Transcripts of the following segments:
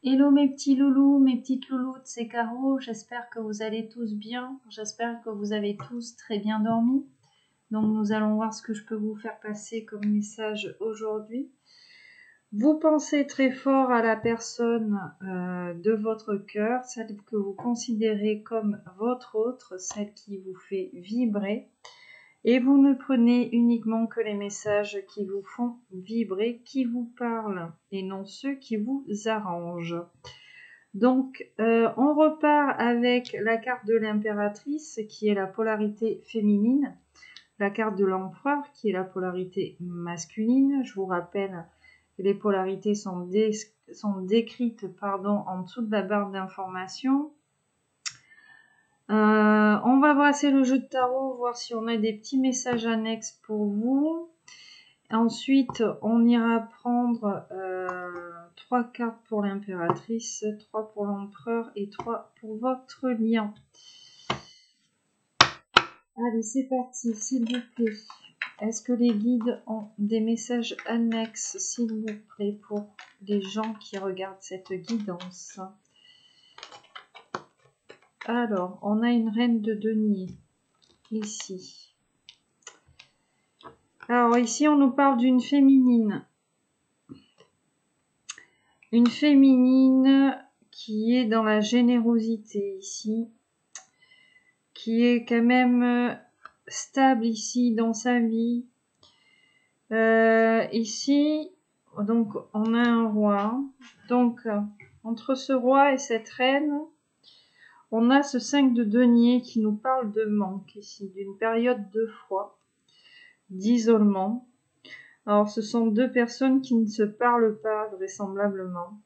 Hello mes petits loulous, mes petites loulous, c'est Caro, j'espère que vous allez tous bien, j'espère que vous avez tous très bien dormi. Donc nous allons voir ce que je peux vous faire passer comme message aujourd'hui. Vous pensez très fort à la personne de votre cœur, celle que vous considérez comme votre autre, celle qui vous fait vibrer. Et vous ne prenez uniquement que les messages qui vous font vibrer, qui vous parlent, et non ceux qui vous arrangent. Donc, on repart avec la carte de l'impératrice, qui est la polarité féminine, la carte de l'empereur, qui est la polarité masculine. Je vous rappelle que les polarités sont décrites en dessous de la barre d'information. On va brasser le jeu de tarot, voir si on a des petits messages annexes pour vous. Ensuite, on ira prendre 3 cartes pour l'impératrice, 3 pour l'empereur et 3 pour votre lion. Allez, c'est parti, s'il vous plaît. Est-ce que les guides ont des messages annexes, s'il vous plaît, pour les gens qui regardent cette guidance? Alors, on a une reine de denier, ici. Alors, ici, on nous parle d'une féminine. Une féminine qui est dans la générosité, ici. Qui est quand même stable, ici, dans sa vie. Ici, donc, on a un roi. Donc, entre ce roi et cette reine, on a ce 5 de denier qui nous parle de manque ici, d'une période de froid, d'isolement. Alors, ce sont deux personnes qui ne se parlent pas vraisemblablement.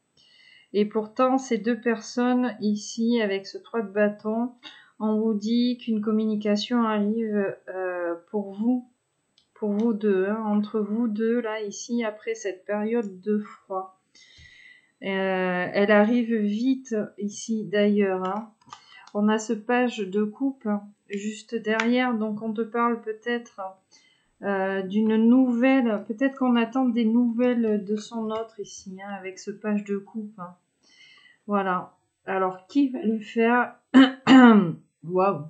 Et pourtant, ces deux personnes ici, avec ce 3 de bâton, on vous dit qu'une communication arrive pour vous deux, hein, entre vous deux, là, ici, après cette période de froid. Elle arrive vite ici, d'ailleurs, hein. On a ce page de coupe juste derrière, donc on te parle peut-être d'une nouvelle, peut-être qu'on attend des nouvelles de son autre ici, hein, avec ce page de coupe. Hein. Voilà. Alors, qui va le faire? Waouh!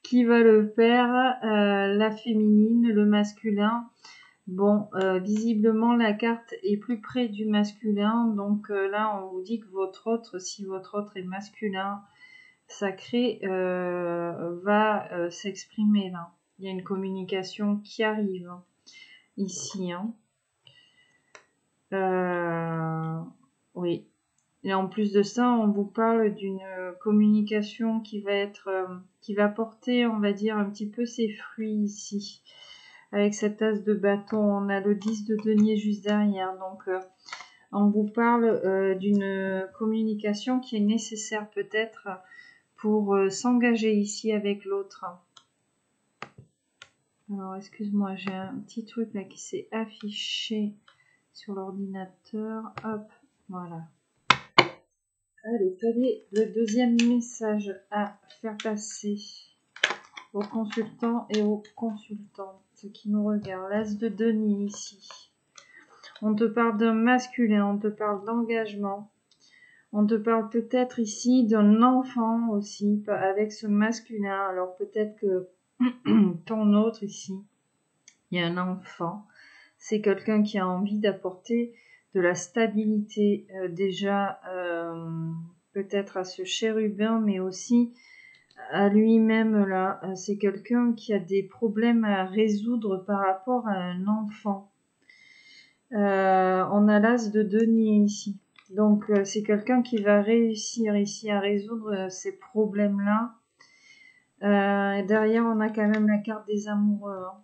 Qui va le faire? La féminine, le masculin. Bon, visiblement, la carte est plus près du masculin. Donc là, on vous dit que votre autre, si votre autre est masculin, sacré, va s'exprimer là. Il y a une communication qui arrive ici. Hein. Oui. Et en plus de ça, on vous parle d'une communication qui va porter, on va dire, un petit peu ses fruits ici. Avec cette as de bâton, on a le 10 de denier juste derrière. Donc, on vous parle d'une communication qui est nécessaire peut-être pour s'engager ici avec l'autre. Alors, excuse-moi, j'ai un petit truc là qui s'est affiché sur l'ordinateur. Hop, voilà. Allez, quel est le deuxième message à faire passer aux consultants et aux consultantes qui nous regardent? L'as de denier ici. On te parle d'un masculin, on te parle d'engagement. On te parle peut-être ici d'un enfant aussi, avec ce masculin. Alors peut-être que ton autre ici, il y a un enfant. C'est quelqu'un qui a envie d'apporter de la stabilité déjà peut-être à ce chérubin, mais aussi à lui-même là. C'est quelqu'un qui a des problèmes à résoudre par rapport à un enfant. On a l'as de denier ici. Donc c'est quelqu'un qui va réussir ici à résoudre ces problèmes-là. Derrière, on a quand même la carte des amoureux. Hein.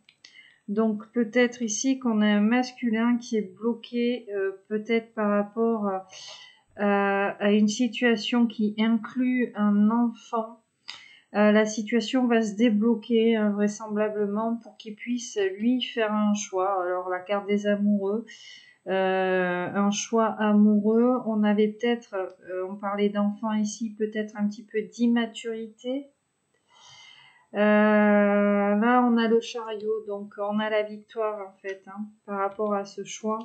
Donc peut-être ici qu'on a un masculin qui est bloqué, peut-être par rapport à une situation qui inclut un enfant. La situation va se débloquer vraisemblablement pour qu'il puisse lui faire un choix. Alors la carte des amoureux, un choix amoureux. On avait peut-être, on parlait d'enfant ici, peut-être un petit peu d'immaturité. Là, on a le chariot, donc on a la victoire en fait, hein, par rapport à ce choix.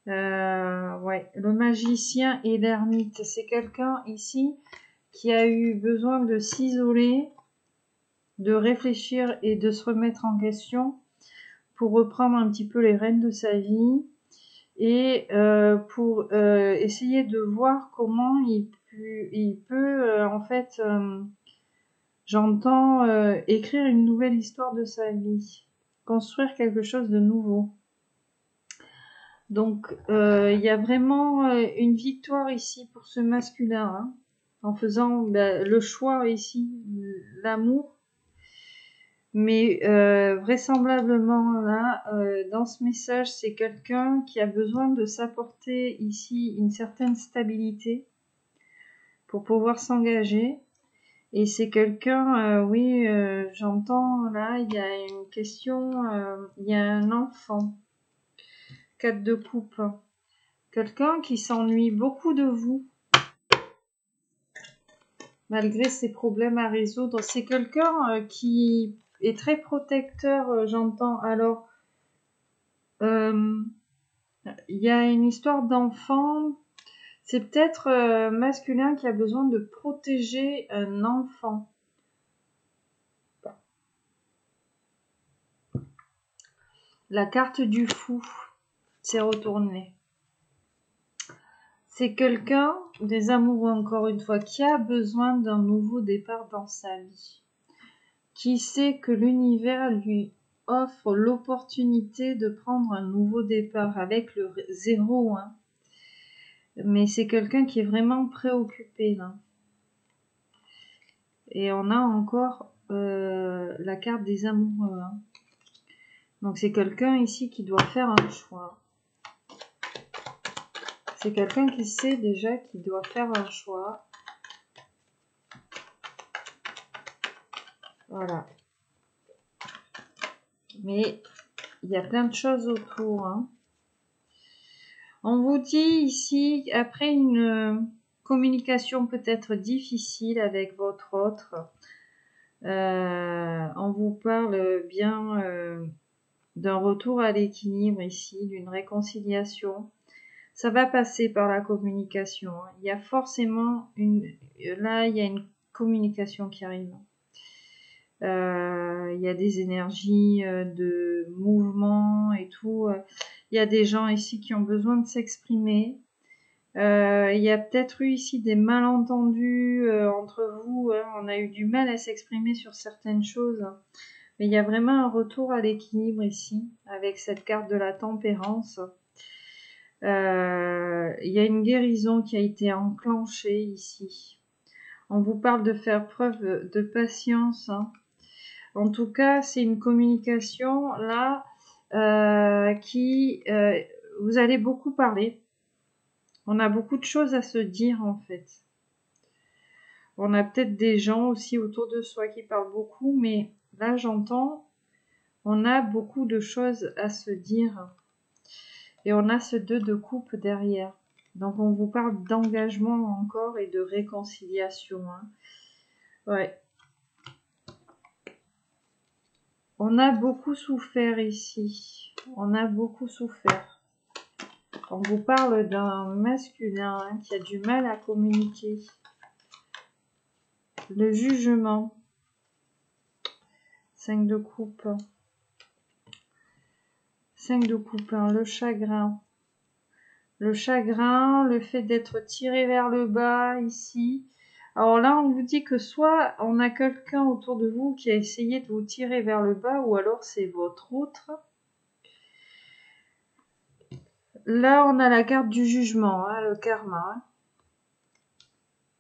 Ouais, le magicien et l'ermite. C'est quelqu'un ici qui a eu besoin de s'isoler, de réfléchir et de se remettre en question pour reprendre un petit peu les rênes de sa vie et pour essayer de voir comment il peut en fait, j'entends écrire une nouvelle histoire de sa vie, construire quelque chose de nouveau. Donc il y a vraiment une victoire ici pour ce masculin, hein, en faisant le choix ici, l'amour. Mais vraisemblablement là, dans ce message, c'est quelqu'un qui a besoin de s'apporter ici une certaine stabilité pour pouvoir s'engager. Et c'est quelqu'un, oui, j'entends là, il y a une question, il y a un enfant. 4 de coupe. Quelqu'un qui s'ennuie beaucoup de vous, malgré ses problèmes à résoudre. C'est quelqu'un qui est très protecteur, j'entends. Alors, il y a une histoire d'enfant. C'est peut-être masculin qui a besoin de protéger un enfant. La carte du fou s'est retournée. C'est quelqu'un, des amoureux encore une fois, qui a besoin d'un nouveau départ dans sa vie. Qui sait que l'univers lui offre l'opportunité de prendre un nouveau départ avec le 0, hein. Mais c'est quelqu'un qui est vraiment préoccupé là. Et on a encore la carte des amoureux, hein. Donc c'est quelqu'un ici qui doit faire un choix. C'est quelqu'un qui sait déjà qu'il doit faire un choix. Voilà. Mais il y a plein de choses autour, hein. On vous dit ici, après une communication peut-être difficile avec votre autre, on vous parle bien d'un retour à l'équilibre ici, d'une réconciliation. Ça va passer par la communication, hein. Il y a forcément là, il y a une communication qui arrive. Il y a des énergies de mouvement et tout. Il y a des gens ici qui ont besoin de s'exprimer. Il y a peut-être eu ici des malentendus entre vous, hein. On a eu du mal à s'exprimer sur certaines choses. Mais il y a vraiment un retour à l'équilibre ici, avec cette carte de la tempérance. Il y a une guérison qui a été enclenchée ici. On vous parle de faire preuve de patience, hein. En tout cas, c'est une communication là qui vous allez beaucoup parler. On a beaucoup de choses à se dire en fait. On a peut-être des gens aussi autour de soi qui parlent beaucoup, mais là j'entends, on a beaucoup de choses à se dire. Et on a ce 2 de coupe derrière. Donc on vous parle d'engagement encore et de réconciliation, hein. Ouais. On a beaucoup souffert ici. On a beaucoup souffert. On vous parle d'un masculin, hein, qui a du mal à communiquer. Le jugement. 5 de coupe. 5 de coupe, hein, le chagrin. Le chagrin, le fait d'être tiré vers le bas ici. Alors là, on vous dit que soit on a quelqu'un autour de vous qui a essayé de vous tirer vers le bas, ou alors c'est votre autre. Là, on a la carte du jugement, hein, le karma, hein.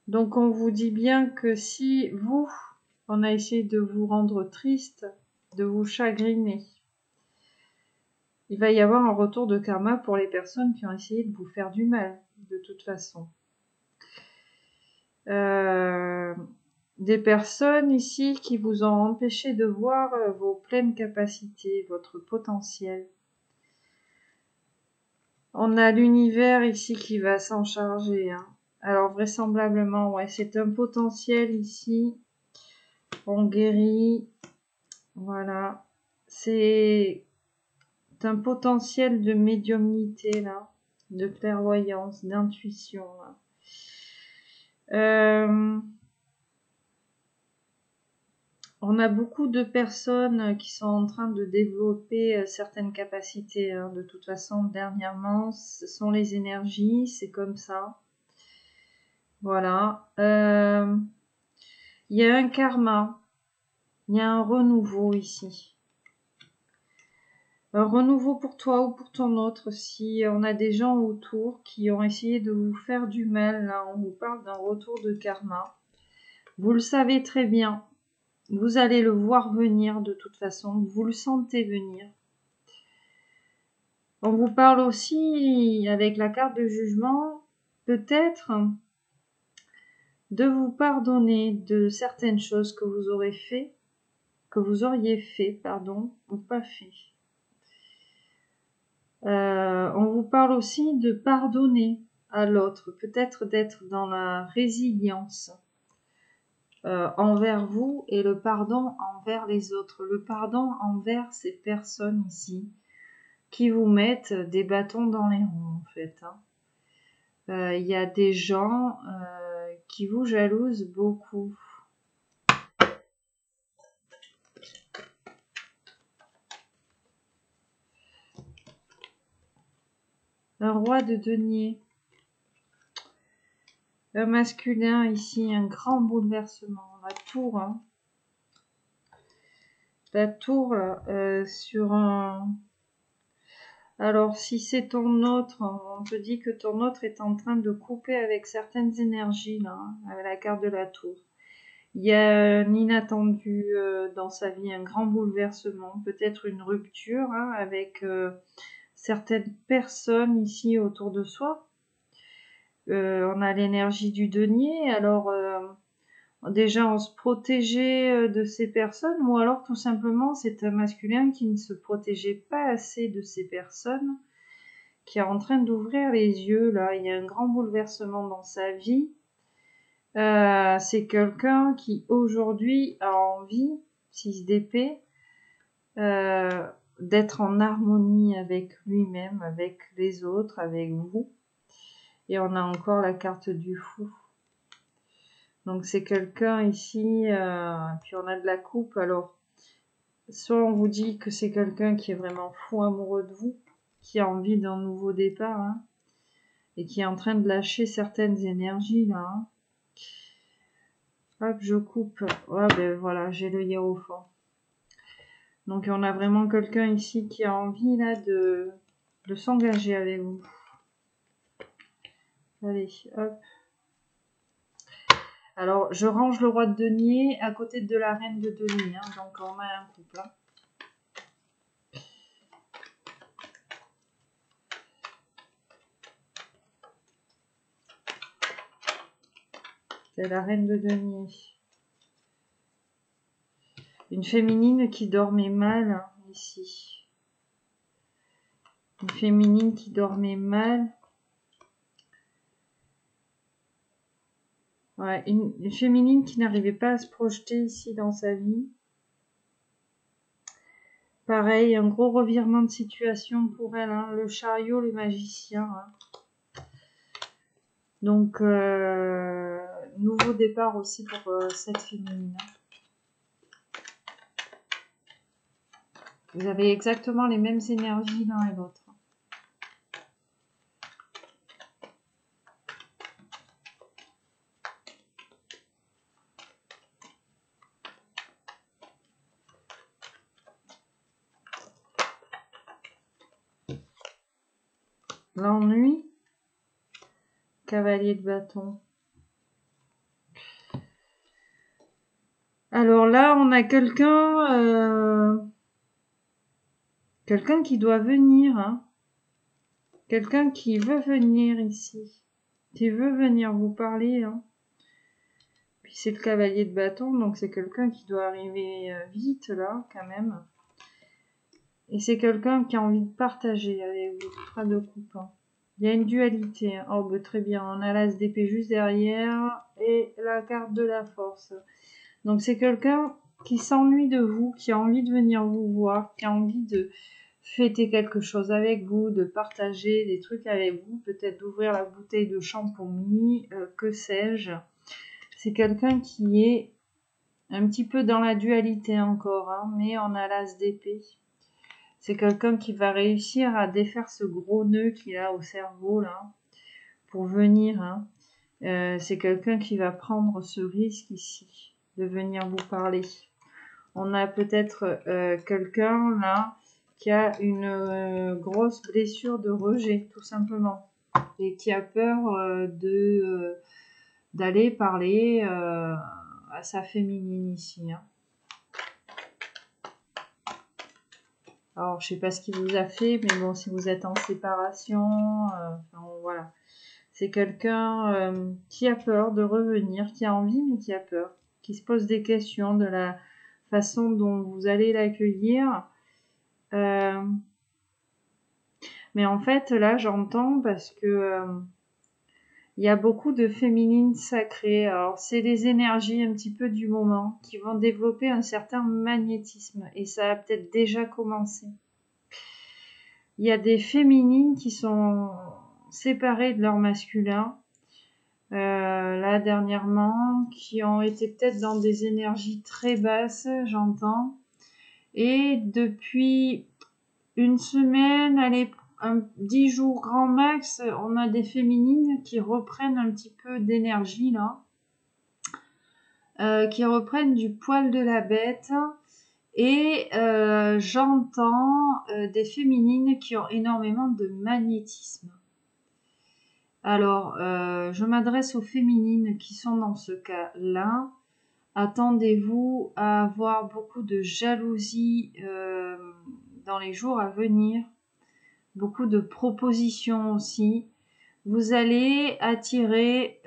Donc on vous dit bien que si vous, on a essayé de vous rendre triste, de vous chagriner, il va y avoir un retour de karma pour les personnes qui ont essayé de vous faire du mal, de toute façon. Des personnes ici qui vous ont empêché de voir vos pleines capacités, votre potentiel. On a l'univers ici qui va s'en charger, hein. Alors vraisemblablement, ouais, c'est un potentiel ici. On guérit. Voilà. C'est un potentiel de médiumnité là. de clairvoyance, d'intuition. On a beaucoup de personnes qui sont en train de développer certaines capacités. Hein. De toute façon, dernièrement, ce sont les énergies, c'est comme ça. Voilà. Il y a un karma, il y a un renouveau ici. Un renouveau pour toi ou pour ton autre. Si on a des gens autour qui ont essayé de vous faire du mal, là, on vous parle d'un retour de karma. Vous le savez très bien. Vous allez le voir venir de toute façon. Vous le sentez venir. On vous parle aussi, avec la carte de jugement, peut-être de vous pardonner de certaines choses que vous auriez fait, ou pas fait. On vous parle aussi de pardonner à l'autre, peut-être d'être dans la résilience envers vous et le pardon envers les autres. Le pardon envers ces personnes ici qui vous mettent des bâtons dans les roues en fait. Il y a des gens qui vous jalousent beaucoup. Un roi de denier. Un masculin ici, un grand bouleversement. La tour. Hein. La tour sur un... Alors, si c'est ton autre, on te dit que ton autre est en train de couper avec certaines énergies, là, hein, avec la carte de la tour. Il y a un inattendu dans sa vie, un grand bouleversement, peut-être une rupture hein, avec certaines personnes ici autour de soi. On a l'énergie du denier, alors déjà on se protégeait de ces personnes, ou alors tout simplement c'est un masculin qui ne se protégeait pas assez de ces personnes, qui est en train d'ouvrir les yeux, là, il y a un grand bouleversement dans sa vie. C'est quelqu'un qui aujourd'hui a envie, 6 d'épée, d'être en harmonie avec lui-même, avec les autres, avec vous. Et on a encore la carte du fou. Donc c'est quelqu'un ici, puis on a de la coupe. Alors, soit on vous dit que c'est quelqu'un qui est vraiment fou amoureux de vous, qui a envie d'un nouveau départ, hein, et qui est en train de lâcher certaines énergies là. Hein. Hop, je coupe. Ouais, ben voilà, j'ai le hiérophant. Donc on a vraiment quelqu'un ici qui a envie là de s'engager avec vous. Allez, hop. Alors, je range le roi de denier à côté de la reine de denier. Hein, donc on a un couple. Hein. C'est la reine de denier. Une féminine qui dormait mal hein, ici. Une féminine qui dormait mal. Ouais, une féminine qui n'arrivait pas à se projeter ici dans sa vie. Pareil, un gros revirement de situation pour elle. Hein, le chariot, le magicien. Hein. Donc, nouveau départ aussi pour cette féminine. Vous avez exactement les mêmes énergies l'un et l'autre. L'ennui. Cavalier de bâton. Alors là, on a quelqu'un qui doit venir. Hein. Quelqu'un qui veut venir ici. Qui veut venir vous parler. Hein. Puis c'est le cavalier de bâton, donc c'est quelqu'un qui doit arriver vite là, quand même. Et c'est quelqu'un qui a envie de partager avec vous. Pas de coupe. Hein. Il y a une dualité. Hein. Oh, bah, très bien. On a l'as d'épée juste derrière et la carte de la force. Donc c'est quelqu'un qui s'ennuie de vous, qui a envie de venir vous voir, qui a envie de fêter quelque chose avec vous, de partager des trucs avec vous, peut-être d'ouvrir la bouteille de champomis, que sais-je. C'est quelqu'un qui est un petit peu dans la dualité encore, hein, mais on a l'as d'épée. C'est quelqu'un qui va réussir à défaire ce gros nœud qu'il a au cerveau, là, pour venir. Hein. C'est quelqu'un qui va prendre ce risque ici, de venir vous parler. On a peut-être quelqu'un, là, qui a une grosse blessure de rejet, tout simplement. Et qui a peur d'aller parler à sa féminine ici. Hein. Alors, je sais pas ce qu'il vous a fait, mais bon, si vous êtes en séparation, enfin, voilà. C'est quelqu'un qui a peur de revenir, qui a envie, mais qui a peur, qui se pose des questions de la façon dont vous allez l'accueillir. Mais en fait, là, j'entends parce que il y a beaucoup de féminines sacrées. Alors, c'est des énergies un petit peu du moment qui vont développer un certain magnétisme. Et ça a peut-être déjà commencé. Il y a des féminines qui sont séparées de leur masculin, là dernièrement, qui ont été peut-être dans des énergies très basses, j'entends. Et depuis une semaine, allez, 10 jours grand max, on a des féminines qui reprennent un petit peu d'énergie là, qui reprennent du poil de la bête. Et j'entends des féminines qui ont énormément de magnétisme. Alors, je m'adresse aux féminines qui sont dans ce cas-là. Attendez-vous à avoir beaucoup de jalousie dans les jours à venir. Beaucoup de propositions aussi. Vous allez attirer...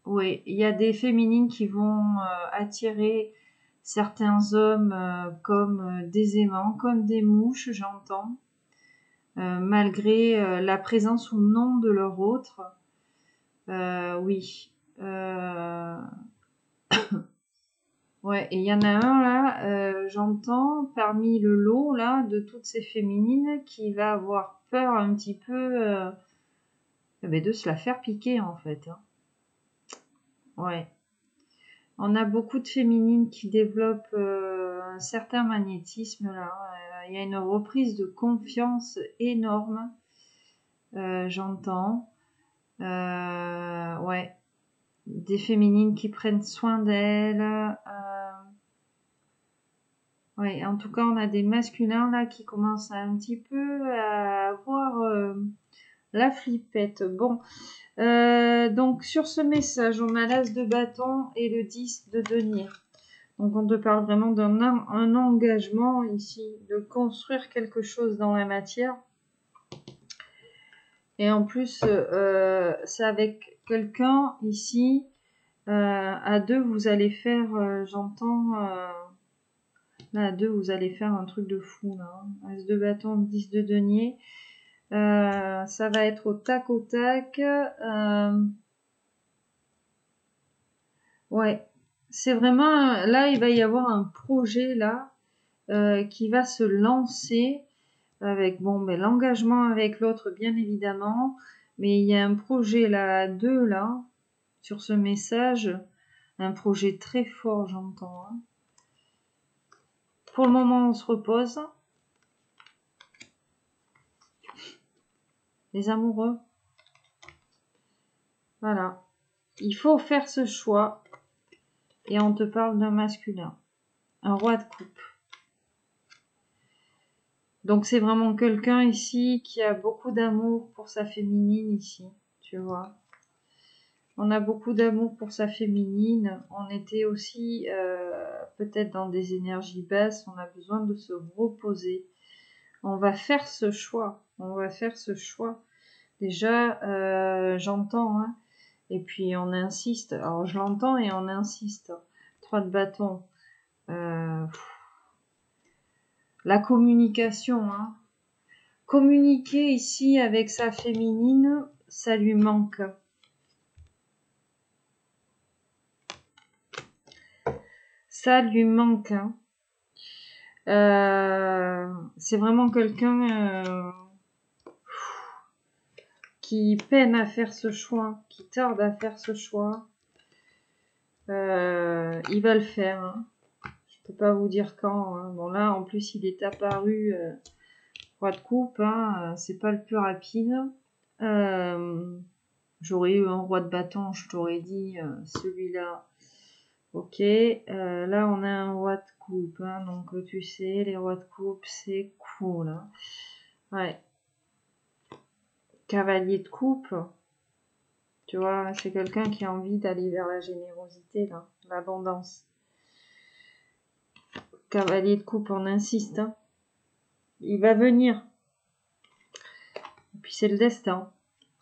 oui, il y a des féminines qui vont attirer certains hommes comme des aimants, comme des mouches, j'entends, malgré la présence ou non de leur autre. Oui. Ouais, et il y en a un là, j'entends, parmi le lot là, de toutes ces féminines, qui va avoir peur un petit peu de se la faire piquer en fait. Hein. Ouais. On a beaucoup de féminines qui développent un certain magnétisme là. Il y a une reprise de confiance énorme, j'entends. Ouais. Des féminines qui prennent soin d'elles. Ouais, en tout cas, on a des masculins là qui commencent un petit peu à avoir la flippette. Bon, donc sur ce message, on a l'as de bâton et le 10 de denier. Donc on te parle vraiment d'un engagement ici, de construire quelque chose dans la matière. Et en plus, c'est avec quelqu'un ici, à deux, vous allez faire, j'entends, là à deux, vous allez faire un truc de fou là. Hein. As de bâton, 10 de denier. Ça va être au tac au tac. Ouais, c'est vraiment là, il va y avoir un projet là qui va se lancer avec l'engagement avec l'autre bien évidemment, mais il y a un projet là à deux là sur ce message, un projet très fort j'entends. Hein. Pour le moment on se repose. Les amoureux. Voilà. Il faut faire ce choix. Et on te parle d'un masculin. Un roi de coupe. Donc c'est vraiment quelqu'un ici qui a beaucoup d'amour pour sa féminine ici. Tu vois. On a beaucoup d'amour pour sa féminine. On était aussi peut-être dans des énergies basses. On a besoin de se reposer. On va faire ce choix. On va faire ce choix. Déjà, j'entends, hein. Et puis on insiste. Alors je l'entends et on insiste. 3 de bâton. La communication. Hein. Communiquer ici avec sa féminine, ça lui manque. Ça lui manque. Hein. C'est vraiment quelqu'un qui peine à faire ce choix, qui tarde à faire ce choix. Il va le faire. Hein. Je peux pas vous dire quand. Hein. Bon là, en plus, il est apparu roi de coupe. Hein. C'est pas le plus rapide. J'aurais eu un roi de bâton, je t'aurais dit celui-là. Ok. Là, on a un roi de coupe. Hein. Donc, tu sais, les rois de coupe, c'est cool. Hein. Ouais. Cavalier de coupe. Tu vois, c'est quelqu'un qui a envie d'aller vers la générosité, là, l'abondance. Cavalier de coupe, on insiste. Hein. Il va venir. Et puis c'est le destin.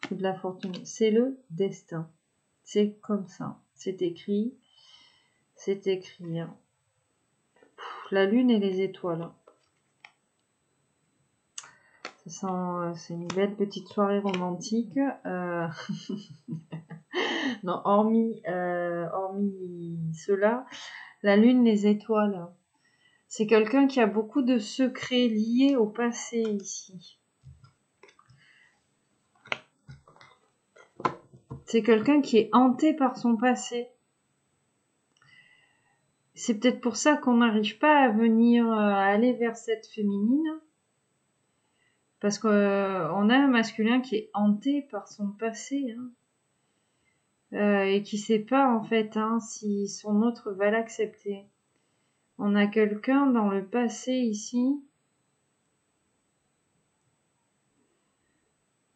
C'est de la fortune. C'est le destin. C'est comme ça. C'est écrit. C'est écrit. Hein. La lune et les étoiles. Hein. C'est une belle petite soirée romantique. Non, hormis cela, la lune, les étoiles. C'est quelqu'un qui a beaucoup de secrets liés au passé ici. C'est quelqu'un qui est hanté par son passé. C'est peut-être pour ça qu'on n'arrive pas à venir à aller vers cette féminine. Parce qu'on a un masculin qui est hanté par son passé. Hein. Et qui sait pas en fait hein, si son autre va l'accepter. On a quelqu'un dans le passé ici.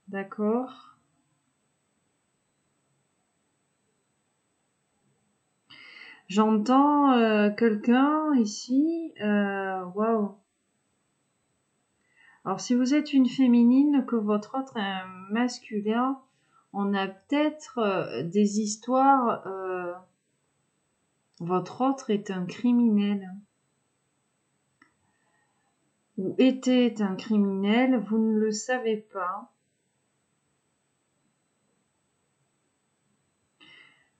D'accord. J'entends quelqu'un ici. Waouh. Alors si vous êtes une féminine, que votre autre est un masculin, on a peut-être des histoires. Votre autre est un criminel. Ou était un criminel, vous ne le savez pas.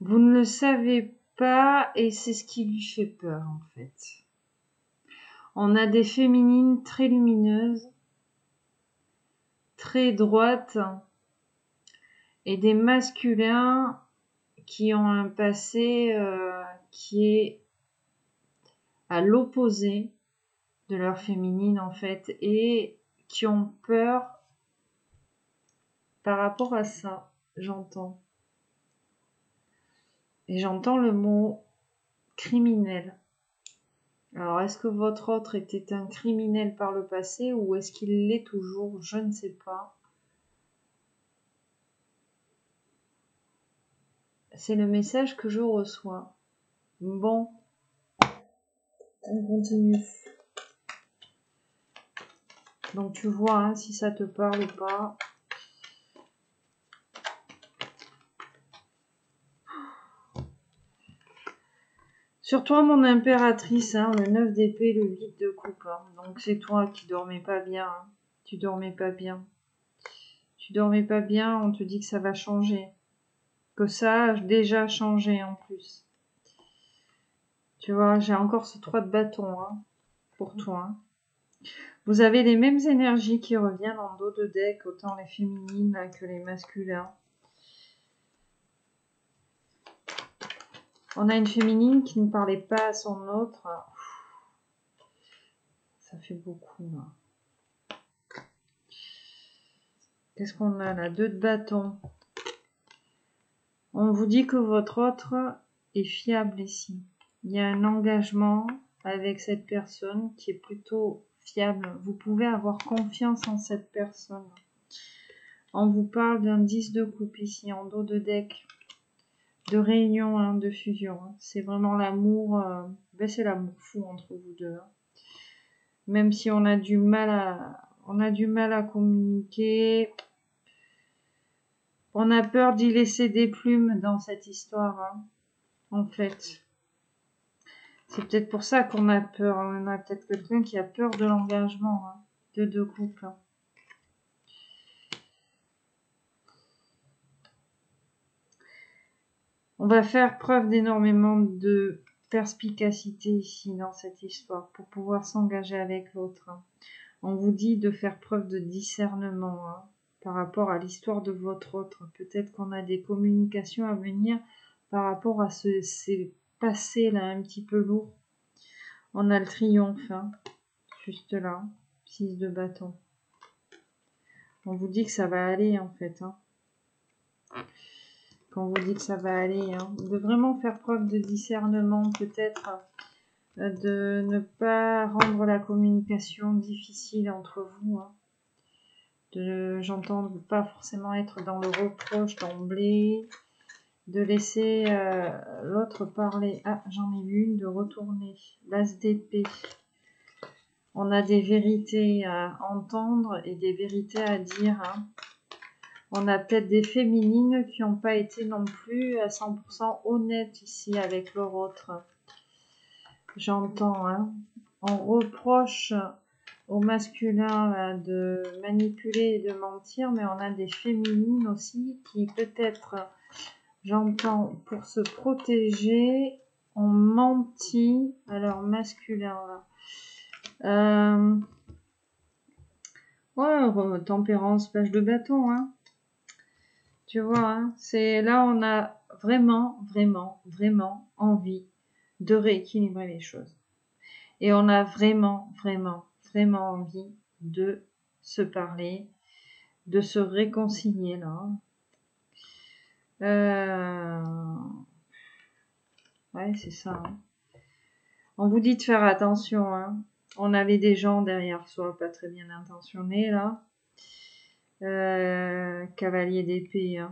Vous ne le savez pas et c'est ce qui lui fait peur en fait. On a des féminines très lumineuses, très droites et des masculins qui ont un passé qui est à l'opposé de leur féminine en fait et qui ont peur par rapport à ça, j'entends. Et j'entends le mot criminel. Alors, est-ce que votre autre était un criminel par le passé ou est-ce qu'il l'est toujours? Je ne sais pas. C'est le message que je reçois. Bon, on continue. Donc tu vois hein, si ça te parle ou pas. Sur toi, mon impératrice, hein, le 9 d'épée, le 8 de coupe. Hein. Donc c'est toi qui dormais pas bien. Hein. Tu dormais pas bien. Tu dormais pas bien, on te dit que ça va changer. Que ça a déjà changé en plus. Tu vois, j'ai encore ce 3 de bâton hein, pour toi. Hein. Vous avez les mêmes énergies qui reviennent en dos de deck, autant les féminines que les masculins. On a une féminine qui ne parlait pas à son autre. Ça fait beaucoup là. Qu'est-ce qu'on a là? 2 de bâton. On vous dit que votre autre est fiable ici. Il y a un engagement avec cette personne qui est plutôt fiable. Vous pouvez avoir confiance en cette personne. On vous parle d'un 10 de coupe ici en dos de deck. De réunion, hein, de fusion. Hein. C'est vraiment l'amour. C'est l'amour fou entre vous deux. Hein. Même si on a du mal à communiquer. On a peur d'y laisser des plumes dans cette histoire, hein, en fait. C'est peut-être pour ça qu'on a peur. On a peut-être quelqu'un qui a peur de l'engagement hein, de deux couples. Hein. On va faire preuve d'énormément de perspicacité ici dans cette histoire pour pouvoir s'engager avec l'autre. On vous dit de faire preuve de discernement par rapport à l'histoire de votre autre. Peut-être qu'on a des communications à venir par rapport à ces passés là un petit peu lourds. On a le triomphe, juste là, 6 de bâton. On vous dit que ça va aller en fait. Quand on vous dit que ça va aller, de vraiment faire preuve de discernement, peut-être de ne pas rendre la communication difficile entre vous. J'entends pas forcément être dans le reproche d'emblée, de laisser l'autre parler. Ah, j'en ai vu une, de retourner. L'as d'épée. On a des vérités à entendre et des vérités à dire. On a peut-être des féminines qui n'ont pas été non plus à 100% honnêtes ici avec leur autre. J'entends, On reproche au masculin de manipuler et de mentir, mais on a des féminines aussi qui peut-être, j'entends, pour se protéger, ont menti à leur masculin. Ouais, tempérance, page de bâton, Tu vois, c'est là on a vraiment, vraiment, vraiment envie de rééquilibrer les choses. Et on a vraiment, vraiment, vraiment envie de se parler, de se réconcilier là. Ouais, c'est ça. On vous dit de faire attention. On avait des gens derrière soi pas très bien intentionnés là. Cavalier d'épée.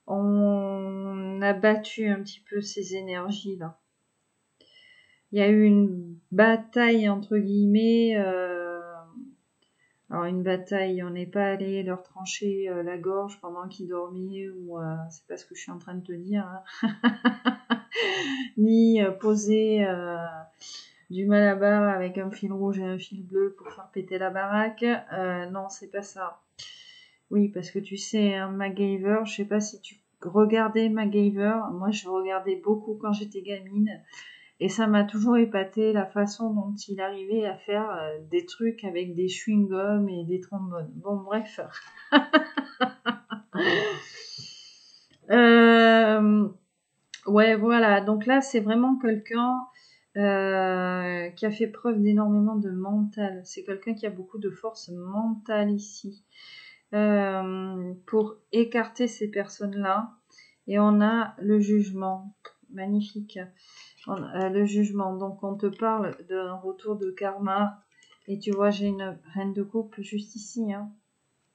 On a battu un petit peu ces énergies là. Il y a eu une bataille entre guillemets. Alors une bataille, on n'est pas allé leur trancher la gorge pendant qu'ils dormaient ou c'est pas ce que je suis en train de te dire. Ni poser du malabar avec un fil rouge et un fil bleu pour faire péter la baraque. Non, c'est pas ça. Oui, parce que tu sais, MacGyver, je sais pas si tu regardais MacGyver. Moi, je regardais beaucoup quand j'étais gamine. Et ça m'a toujours épaté la façon dont il arrivait à faire des trucs avec des chewing-gums et des trombones. Bon, bref. Ouais, voilà. Donc là, c'est vraiment quelqu'un qui a fait preuve d'énormément de mental. C'est quelqu'un qui a beaucoup de force mentale ici. Pour écarter ces personnes-là. Et on a le jugement. Magnifique. Le jugement. Donc on te parle d'un retour de karma. Et tu vois, j'ai une reine de coupe juste ici.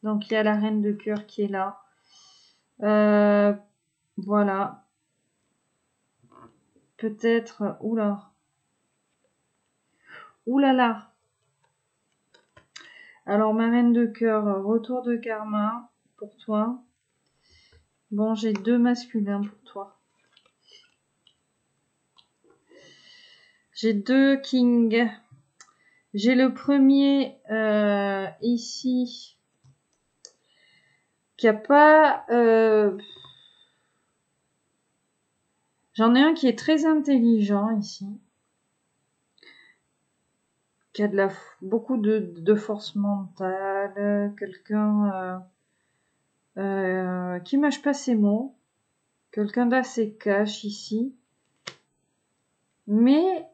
Donc il y a la reine de cœur qui est là. Voilà. Peut-être... Oula. Oulala. Alors ma reine de cœur, retour de karma pour toi. Bon, j'ai 2 masculins pour toi. J'ai 2 kings. J'ai le premier ici qui a pas... J'en ai un qui est très intelligent ici. Qui a beaucoup de force mentale. Quelqu'un qui mâche pas ses mots. Quelqu'un d'assez cash ici. Mais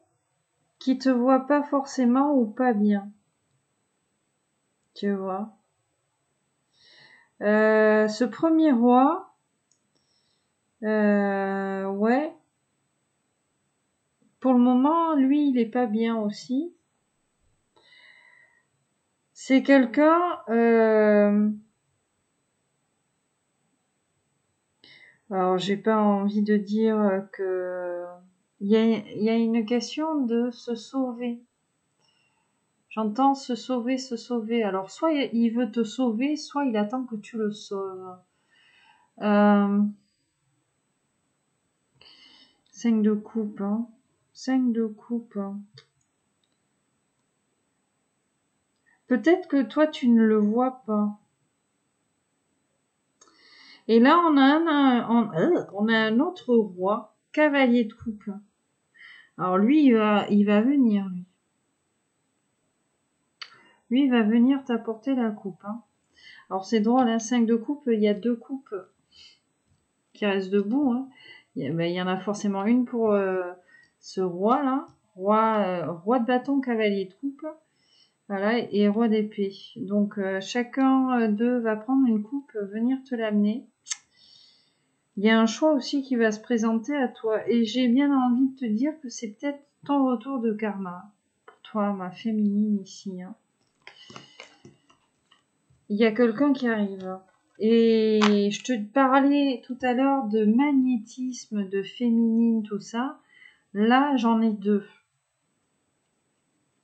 qui te voit pas forcément ou pas bien. Tu vois. Ce premier roi, ouais. Pour le moment, lui, il est pas bien aussi. C'est quelqu'un... Alors, j'ai pas envie de dire que... Il y a une question de se sauver. J'entends se sauver, se sauver. Alors, soit il veut te sauver, soit il attend que tu le sauves. 5 de coupe, 5 de coupe. Peut-être que toi, tu ne le vois pas. Et là, on a un autre roi, cavalier de coupe. Alors lui, il va venir, lui. Lui, il va venir t'apporter la coupe. Hein. Alors c'est drôle, hein, 5 de coupe, il y a 2 coupes qui restent debout. Hein. Il y en a forcément une pour ce roi-là. Roi de bâton, cavalier de coupe. Voilà, et roi d'épée. Donc chacun d'eux va prendre une coupe, venir te l'amener. Il y a un choix aussi qui va se présenter à toi. Et j'ai bien envie de te dire que c'est peut-être ton retour de karma. Pour toi, ma féminine ici. Hein. Il y a quelqu'un qui arrive. Et je te parlais tout à l'heure de magnétisme, de féminine, tout ça. Là, j'en ai 2.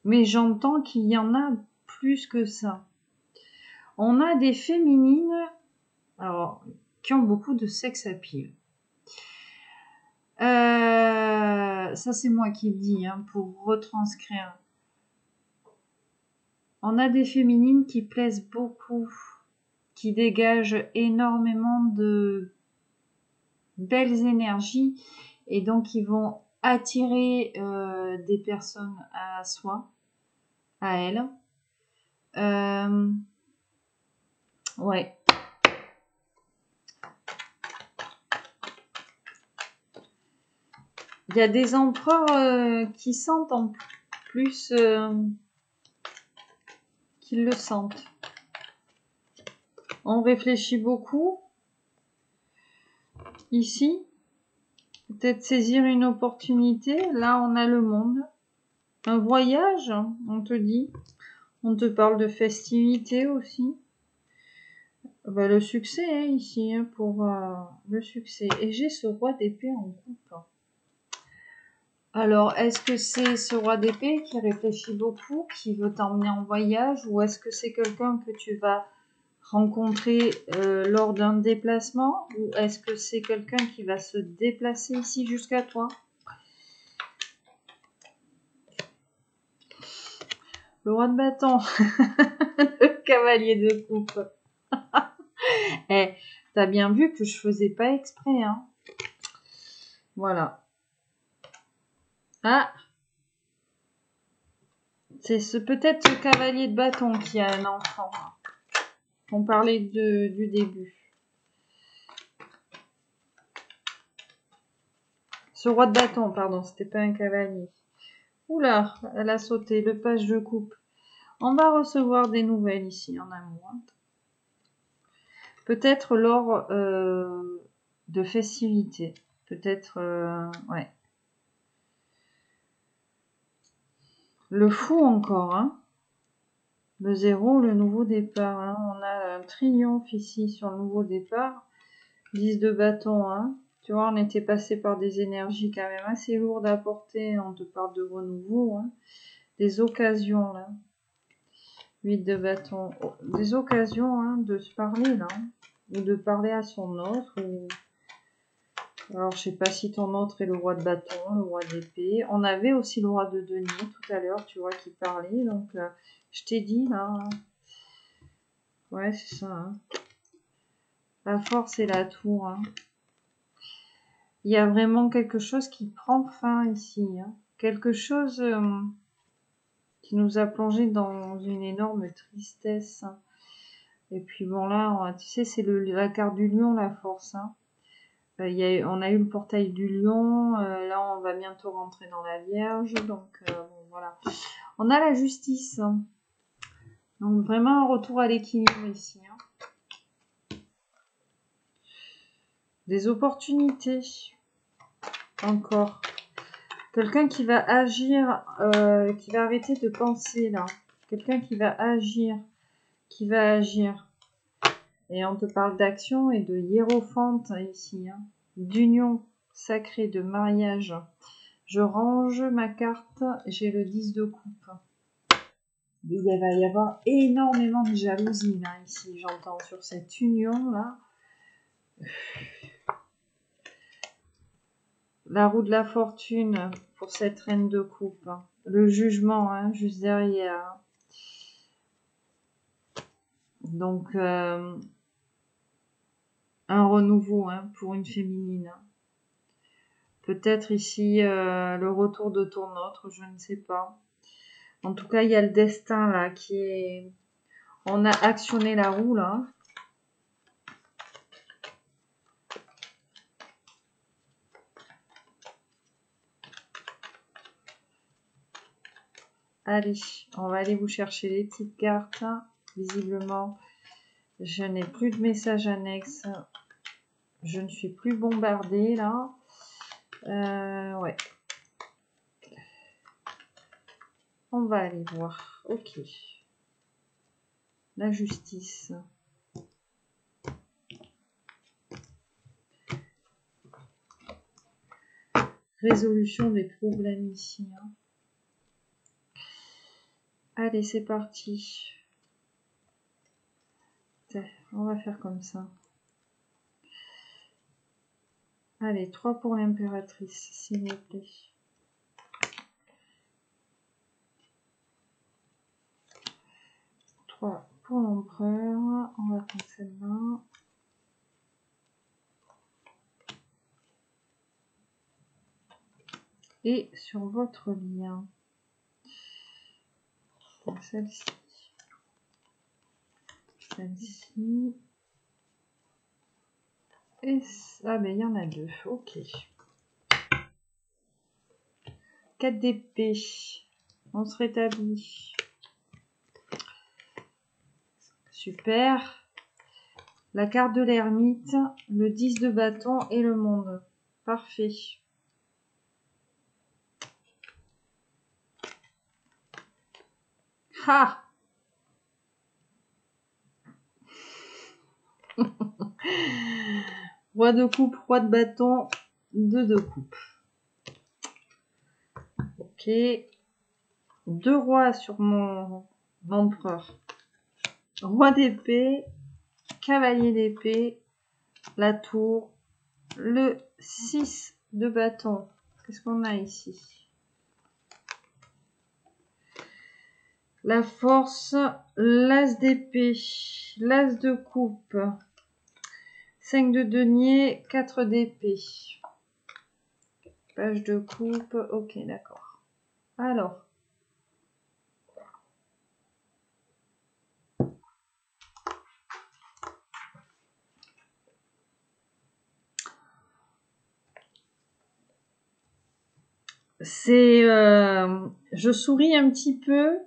Mais j'entends qu'il y en a plus que ça. On a des féminines, alors, qui ont beaucoup de sex appeal. Ça, c'est moi qui le dis, hein, pour retranscrire. On a des féminines qui plaisent beaucoup, qui dégagent énormément de belles énergies et donc ils vont attirer des personnes à soi, à elles. Ouais. Il y a des empereurs qui sentent en plus qu'ils le sentent. On réfléchit beaucoup ici. Peut-être saisir une opportunité. Là, on a le monde. Un voyage, on te dit. On te parle de festivités aussi. Bah, le succès, hein, ici, hein, pour le succès. Et j'ai ce roi d'épée en coupe. Alors, est-ce que c'est ce roi d'épée qui réfléchit beaucoup, qui veut t'emmener en voyage, ou est-ce que c'est quelqu'un que tu vas rencontrer lors d'un déplacement, ou est-ce que c'est quelqu'un qui va se déplacer ici jusqu'à toi? Le roi de bâton, le cavalier de coupe. Eh, t'as bien vu que je faisais pas exprès, hein. Voilà. Ah, c'est peut-être ce cavalier de bâton qui a un enfant. On parlait du début. Ce roi de bâton, pardon, c'était pas un cavalier. Oula, elle a sauté, le page de coupe. On va recevoir des nouvelles ici en amour. Peut-être lors de festivités. Peut-être, ouais. Le fou encore, hein. Le 0, le nouveau départ. Hein. On a un triomphe ici sur le nouveau départ. 10 de bâton, hein. Tu vois, on était passé par des énergies quand même assez lourdes à porter. On te parle de renouveau, hein. Des occasions, là. 8 de bâton. Oh, des occasions, hein, de se parler, là. Ou de parler à son autre. Ou... Alors, je sais pas si ton autre est le roi de bâton, le roi d'épée. On avait aussi le roi de denier tout à l'heure, tu vois, qui parlait. Donc, je t'ai dit, là. Ouais, c'est ça, hein. La force et la tour, hein. Il y a vraiment quelque chose qui prend fin ici, hein. Quelque chose qui nous a plongé dans une énorme tristesse. Hein. Et puis bon là, tu sais, c'est la carte du lion, la force. Hein. On a eu le portail du lion. Là, on va bientôt rentrer dans la Vierge. Donc bon, voilà. On a la justice. Hein. Donc vraiment un retour à l'équilibre ici. Hein. Des opportunités. Encore. Quelqu'un qui va agir, qui va arrêter de penser là. Quelqu'un qui va agir, Et on te parle d'action et de hiérophante ici, hein. D'union sacrée, de mariage. Je range ma carte, j'ai le 10 de coupe. Il va y avoir énormément de jalousie là, ici, j'entends, sur cette union là. La roue de la fortune pour cette reine de coupe. Le jugement, hein, juste derrière. Donc, un renouveau, hein, pour une féminine. Peut-être ici le retour de ton autre, je ne sais pas. En tout cas, il y a le destin là qui est... On a actionné la roue là. Allez, on va aller vous chercher les petites cartes. Visiblement, je n'ai plus de messages annexes. Je ne suis plus bombardée là. Ouais. On va aller voir. Ok. La justice. Résolution des problèmes ici. Hein. Allez, c'est parti. On va faire comme ça. Allez, 3 pour l'impératrice, s'il vous plaît. 3 pour l'empereur. On va prendre celle-là. Et sur votre lien. Donc celle-ci. Celle-ci. Et ah ben il y en a 2. Ok. 4 d'épée. On se rétablit. Super. La carte de l'ermite, le 10 de bâton et le monde. Parfait. Ha! Roi de coupe, roi de bâton, 2 de coupe. Ok. 2 rois sur mon empereur. Roi d'épée, cavalier d'épée, la tour, le 6 de bâton. Qu'est-ce qu'on a ici? La force, l'as d'épée, l'as de coupe, 5 de denier, 4 d'épée. Page de coupe, ok, d'accord. Alors. C'est, je souris un petit peu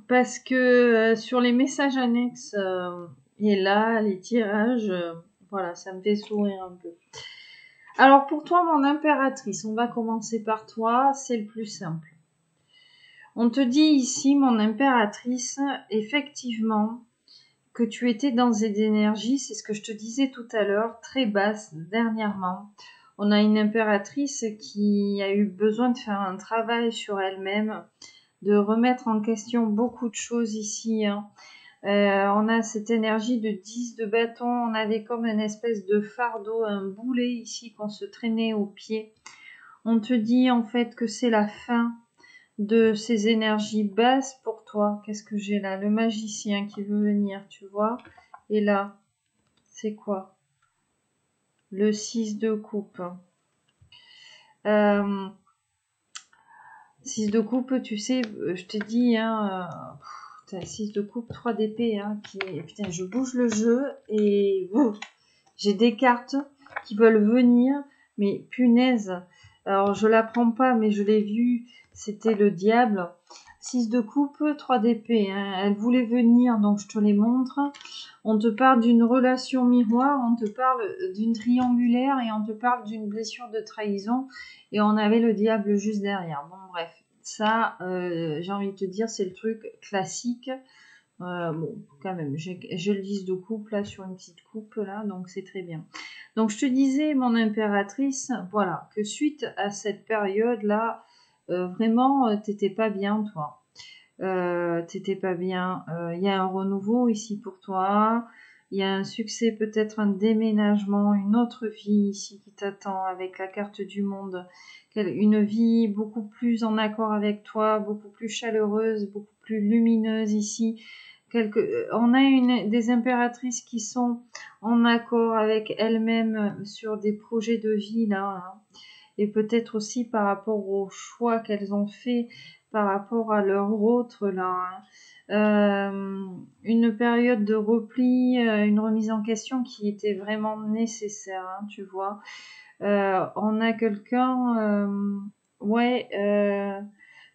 parce que sur les messages annexes et là, les tirages, voilà, ça me fait sourire un peu. Alors pour toi, mon impératrice, on va commencer par toi, c'est le plus simple. On te dit ici, mon impératrice, effectivement, que tu étais dans des énergies, c'est ce que je te disais tout à l'heure, très basses dernièrement. On a une impératrice qui a eu besoin de faire un travail sur elle-même, de remettre en question beaucoup de choses ici. Hein. On a cette énergie de 10 de bâton, on avait comme une espèce de fardeau, un boulet ici qu'on se traînait au pied. On te dit en fait que c'est la fin de ces énergies basses pour toi. Qu'est-ce que j'ai là? Le magicien qui veut venir, tu vois. Et là, c'est quoi? Le 6 de coupe. 6 de coupe, tu sais, je te dis, hein, 6 de coupe, 3 d'épée, hein, putain, je bouge le jeu et j'ai des cartes qui veulent venir, mais punaise. Alors, je la prends pas, mais je l'ai vue, c'était le diable. 6 de coupe, 3 d'épée. Hein. Elle voulait venir, donc je te les montre. On te parle d'une relation miroir, on te parle d'une triangulaire et on te parle d'une blessure de trahison. Et on avait le diable juste derrière. Bon, bref. Ça, j'ai envie de te dire, c'est le truc classique. Bon, quand même, j'ai le 10 de coupe là sur une petite coupe là, donc c'est très bien. Donc je te disais, mon impératrice, voilà, que suite à cette période là, vraiment, t'étais pas bien toi. T'étais pas bien. Il y a un renouveau ici pour toi. Il y a un succès, peut-être un déménagement, une autre vie ici qui t'attend avec la carte du monde. Une vie beaucoup plus en accord avec toi, beaucoup plus chaleureuse, beaucoup plus lumineuse ici. On a des impératrices qui sont en accord avec elles-mêmes sur des projets de vie là. Hein. et peut-être aussi par rapport aux choix qu'elles ont fait par rapport à leur autre là, une période de repli, une remise en question qui était vraiment nécessaire, hein, tu vois. On a quelqu'un, ouais,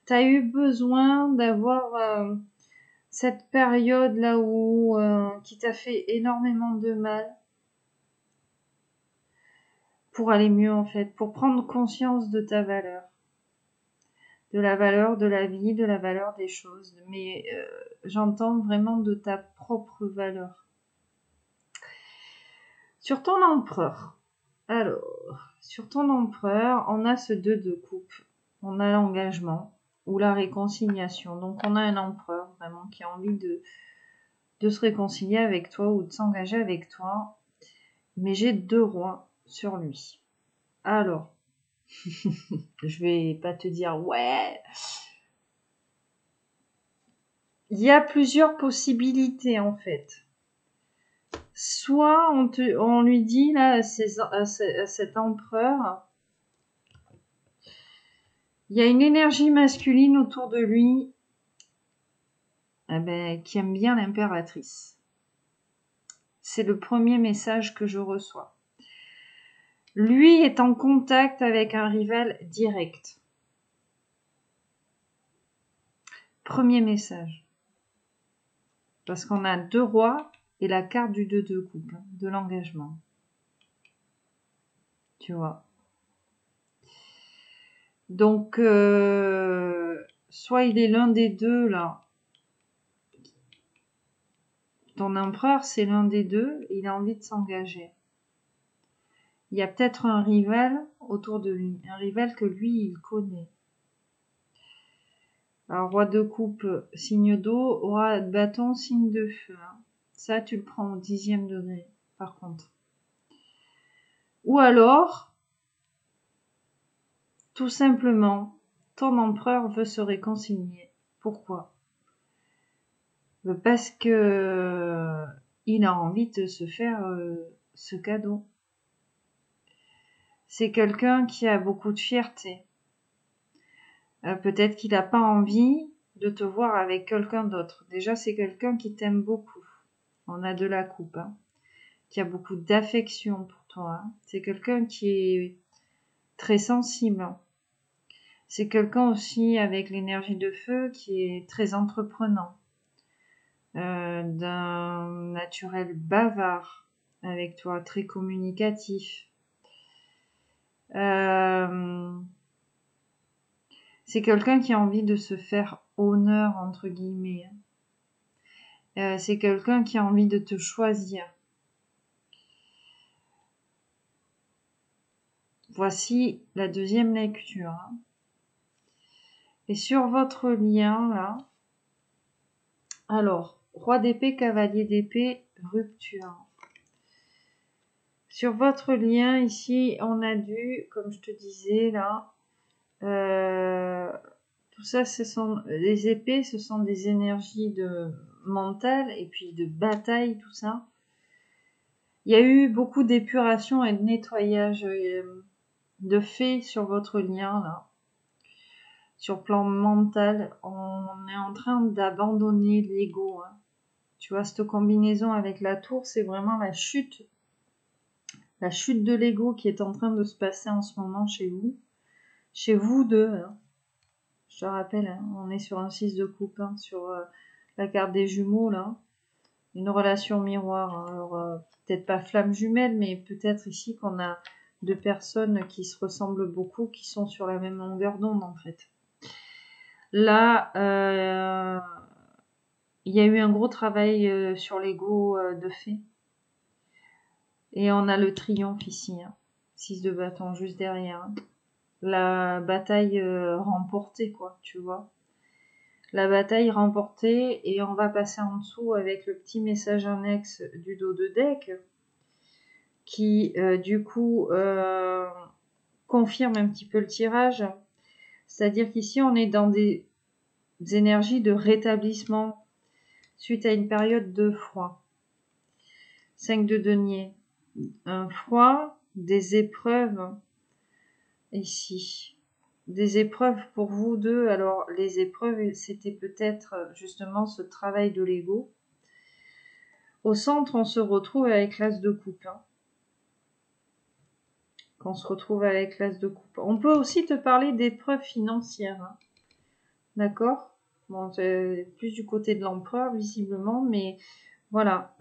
t'as eu besoin d'avoir cette période là où qui t'a fait énormément de mal pour aller mieux en fait, pour prendre conscience de ta valeur, de la valeur de la vie, de la valeur des choses. Mais j'entends vraiment de ta propre valeur. Sur ton empereur. Alors, sur ton empereur, on a ce 2 de coupe. On a l'engagement ou la réconciliation. Donc on a un empereur vraiment qui a envie de se réconcilier avec toi ou de s'engager avec toi. Mais j'ai 2 rois sur lui. Alors, je vais pas te dire ouais. Il y a plusieurs possibilités en fait. Soit on lui dit là à cet empereur, il y a une énergie masculine autour de lui qui aime bien l'impératrice. C'est le premier message que je reçois. Lui est en contact avec un rival direct. Premier message. Parce qu'on a 2 rois et la carte du 2 de coupe, de l'engagement. Tu vois. Donc, soit il est l'un des deux, là. Ton empereur, c'est l'un des deux, il a envie de s'engager. Il y a peut-être un rival autour de lui, un rival que lui, il connaît. Alors, roi de coupe, signe d'eau, roi de bâton, signe de feu. Hein. Ça, tu le prends au 10e degré, par contre. Ou alors, tout simplement, ton empereur veut se réconcilier. Pourquoi ? Parce que il a envie de se faire ce cadeau. C'est quelqu'un qui a beaucoup de fierté. Peut-être qu'il n'a pas envie de te voir avec quelqu'un d'autre. Déjà, c'est quelqu'un qui t'aime beaucoup. On a de la coupe, hein, qui a beaucoup d'affection pour toi. Hein. C'est quelqu'un qui est très sensible. C'est quelqu'un aussi avec l'énergie de feu qui est très entreprenant. D'un naturel bavard avec toi, très communicatif. C'est quelqu'un qui a envie de se faire honneur, entre guillemets. C'est quelqu'un qui a envie de te choisir. Voici la 2e lecture. Hein. Et sur votre lien, là, alors, roi d'épée, cavalier d'épée, rupture. Sur votre lien, ici, on a dû, comme je te disais, là, tout ça, ce sont les épées, ce sont des énergies de mentale et puis de bataille, tout ça. Il y a eu beaucoup d'épuration et de nettoyage de fait sur votre lien, là. Sur le plan mental, on est en train d'abandonner l'ego. Hein. Tu vois, cette combinaison avec la tour, c'est vraiment la chute de l'ego qui est en train de se passer en ce moment chez vous deux. Hein. Je te rappelle, hein, on est sur un 6 de coupe, hein, sur la carte des jumeaux, là. Une relation miroir. Hein. Alors, peut-être pas flamme jumelle, mais peut-être ici qu'on a 2 personnes qui se ressemblent beaucoup, qui sont sur la même longueur d'onde, en fait. Là, il y a eu un gros travail sur l'ego de fait. Et on a le triomphe ici. Hein. 6 de bâton juste derrière. Hein. La bataille remportée, quoi, tu vois. La bataille remportée et on va passer en dessous avec le petit message annexe du dos de deck qui, du coup, confirme un petit peu le tirage. C'est-à-dire qu'ici, on est dans des énergies de rétablissement suite à une période de froid. 5 de denier. Un froid, des épreuves, ici. Des épreuves pour vous deux. Alors, les épreuves, c'était peut-être justement ce travail de l'ego. Au centre, on se retrouve avec l'as de coupe. Hein. Qu'on se retrouve avec l'as de coupe. On peut aussi te parler d'épreuves financières. Hein. D'accord? Bon, c'est plus du côté de l'empereur, visiblement, mais voilà.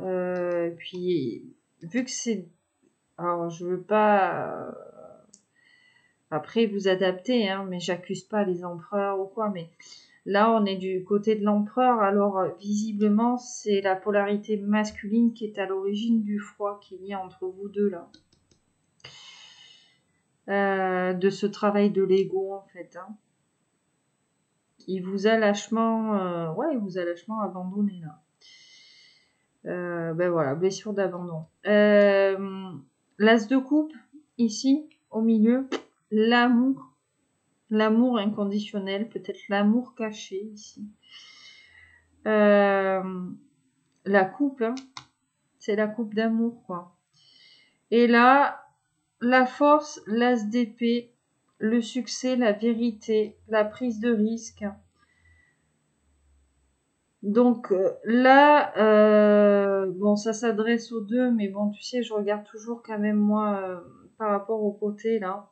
Puis, vu que c'est... Alors, je veux pas... Après, vous adapter, hein, mais j'accuse pas les empereurs ou quoi, mais là, on est du côté de l'empereur, alors visiblement, c'est la polarité masculine qui est à l'origine du froid qu'il y a entre vous deux, là. De ce travail de l'ego, en fait. Hein. Il vous a lâchement... ouais, il vous a lâchement abandonné, là. Ben voilà, blessure d'abandon. L'as de coupe, ici, au milieu, l'amour. L'amour inconditionnel, peut-être l'amour caché ici. La coupe, hein, c'est la coupe d'amour, quoi. Et là, la force, l'as d'épée, le succès, la vérité, la prise de risque. Donc là, bon, ça s'adresse aux deux, mais bon, tu sais, je regarde toujours quand même moi par rapport au côté là.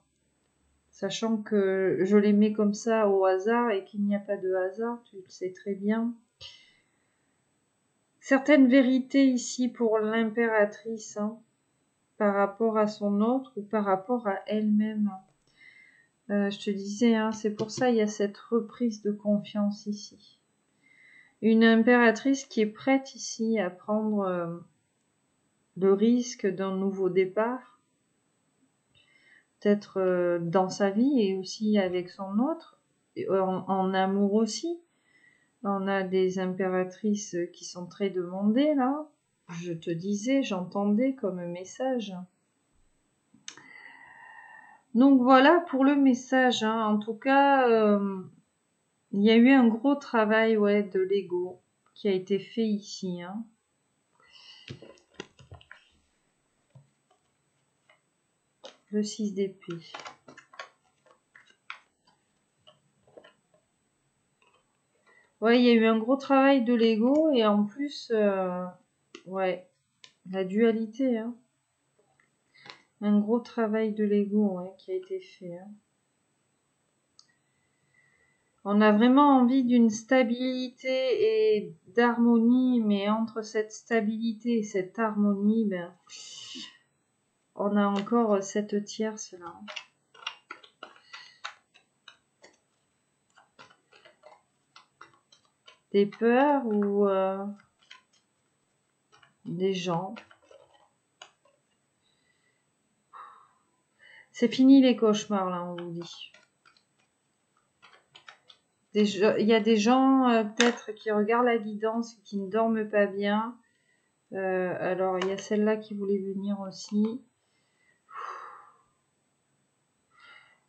Sachant que je les mets comme ça au hasard et qu'il n'y a pas de hasard, tu le sais très bien. Certaines vérités ici pour l'impératrice, hein, par rapport à son autre ou par rapport à elle-même. Je te disais, hein, c'est pour ça il y a cette reprise de confiance ici. Une impératrice qui est prête ici à prendre le risque d'un nouveau départ, peut-être dans sa vie et aussi avec son autre, en amour aussi. On a des impératrices qui sont très demandées là. Je te disais, j'entendais comme message. Donc voilà pour le message. Hein. En tout cas, il y a eu un gros travail de l'ego qui a été fait ici. Hein. Le 6 d'épée. Ouais, il y a eu un gros travail de l'ego et en plus, la dualité. Hein. Un gros travail de l'ego qui a été fait. Hein. On a vraiment envie d'une stabilité et d'harmonie, mais entre cette stabilité et cette harmonie, ben, on a encore cette tierce là. Des peurs ou des gens. C'est fini les cauchemars là, on vous dit. Il y a des gens peut-être qui regardent la guidance et qui ne dorment pas bien. Alors il y a celle-là qui voulait venir aussi.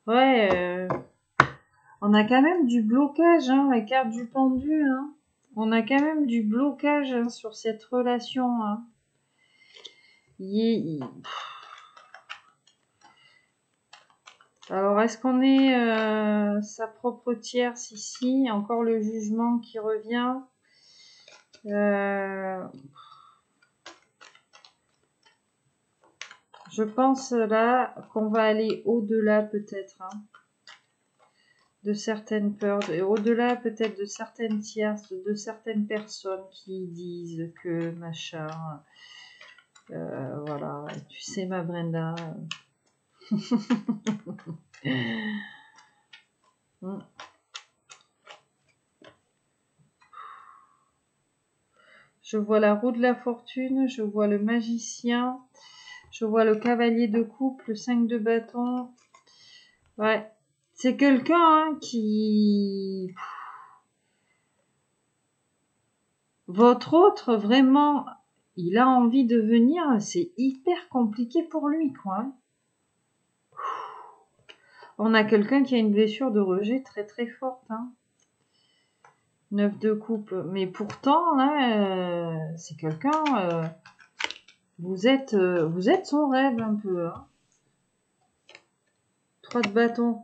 Ouais, on a quand même du blocage, hein, la carte du pendu. Hein. On a quand même du blocage hein, sur cette relation. Hein. Alors, est-ce qu'on est sa propre tierce ici? Encore le jugement qui revient. Je pense là qu'on va aller au-delà peut-être hein, de certaines peurs, et au-delà peut-être de certaines tierces, de certaines personnes qui disent que machin, voilà, tu sais ma Brenda. Je vois la roue de la fortune, je vois le magicien, je vois le cavalier de coupe, le 5 de bâton. Ouais, c'est quelqu'un hein, qui... Votre autre, vraiment, il a envie de venir, c'est hyper compliqué pour lui, quoi. On a quelqu'un qui a une blessure de rejet très très forte, hein. 9 de coupe. Mais pourtant, là, c'est quelqu'un... vous êtes son rêve un peu, hein. 3 de bâton.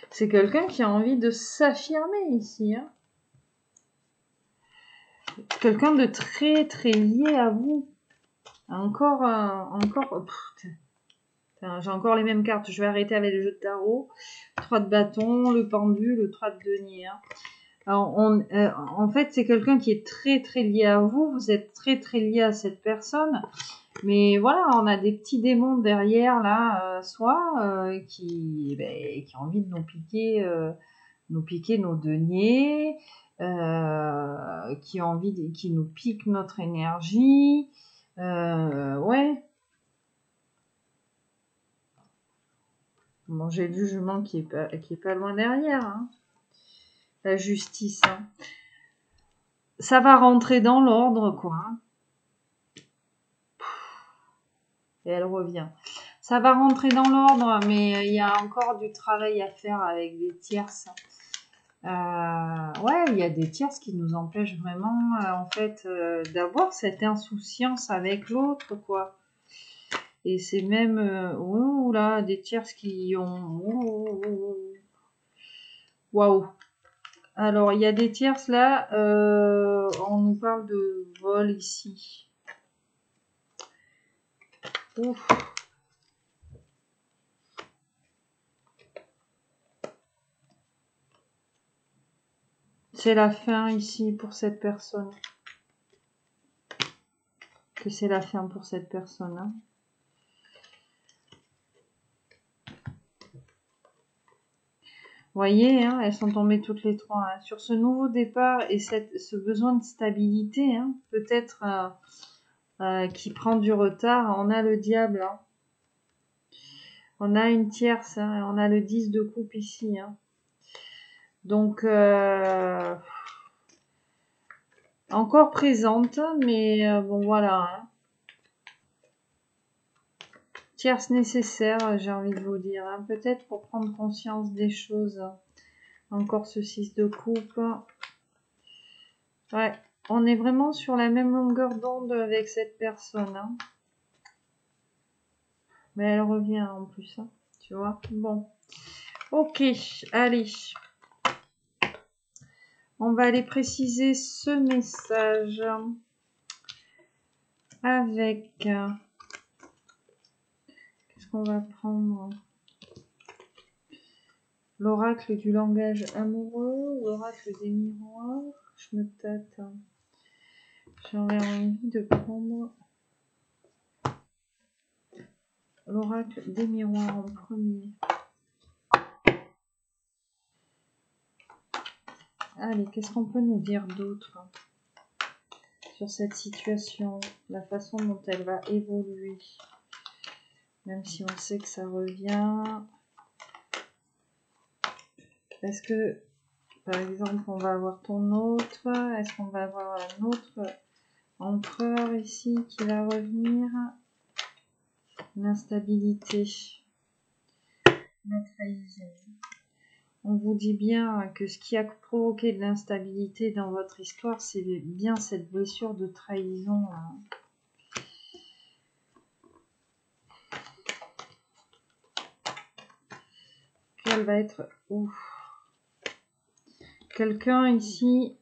C'est quelqu'un qui a envie de s'affirmer ici. Hein. Quelqu'un de très très lié à vous. Encore. J'ai encore les mêmes cartes. Je vais arrêter avec le jeu de tarot. 3 de bâton, le pendu, le 3 de denier. Hein. Alors, en fait, c'est quelqu'un qui est très très lié à vous. Vous êtes très très lié à cette personne. Mais voilà, on a des petits démons derrière là, qui a envie de nous piquer nos deniers, qui a envie qui nous pique notre énergie. Ouais. Bon, j'ai le jugement qui est pas loin derrière. Hein. La justice. Hein. Ça va rentrer dans l'ordre, quoi. Hein. Et elle revient. Ça va rentrer dans l'ordre, mais il y a encore du travail à faire avec des tierces. Ouais, il y a des tierces qui nous empêchent vraiment, en fait, d'avoir cette insouciance avec l'autre, quoi. Et c'est même, là, des tierces qui ont... Waouh. Alors, il y a des tierces là, on nous parle de vol ici. Ouf. C'est la fin ici pour cette personne. Que c'est la fin pour cette personne. Hein. Vous voyez, hein, elles sont tombées toutes les trois. Hein. Sur ce nouveau départ et ce besoin de stabilité, hein, peut-être qui prend du retard, on a le diable. Hein. On a une tierce, hein, on a le 10 de coupe ici. Hein. Donc, encore présente, mais bon, voilà. Hein. Tierce nécessaire, j'ai envie de vous dire. Hein. Peut-être pour prendre conscience des choses. Encore ce 6 de coupe. Ouais, on est vraiment sur la même longueur d'onde avec cette personne. Hein. Mais elle revient en plus. Hein, tu vois. Bon. Ok, allez. On va aller préciser ce message avec... qu'est-ce qu'on va prendre? L'oracle du langage amoureux ou l'oracle des miroirs? Je me tâte. J'aurais envie de prendre l'oracle des miroirs en premier. Allez, qu'est-ce qu'on peut nous dire d'autre sur cette situation, la façon dont elle va évoluer, même si on sait que ça revient. Est-ce que, par exemple, on va avoir ton autre? Est-ce qu'on va avoir un autre empereur ici qui va revenir? L'instabilité, la trahison. On vous dit bien que ce qui a provoqué de l'instabilité dans votre histoire, c'est bien cette blessure de trahison. Hein. Elle va être ouf. Quelqu'un ici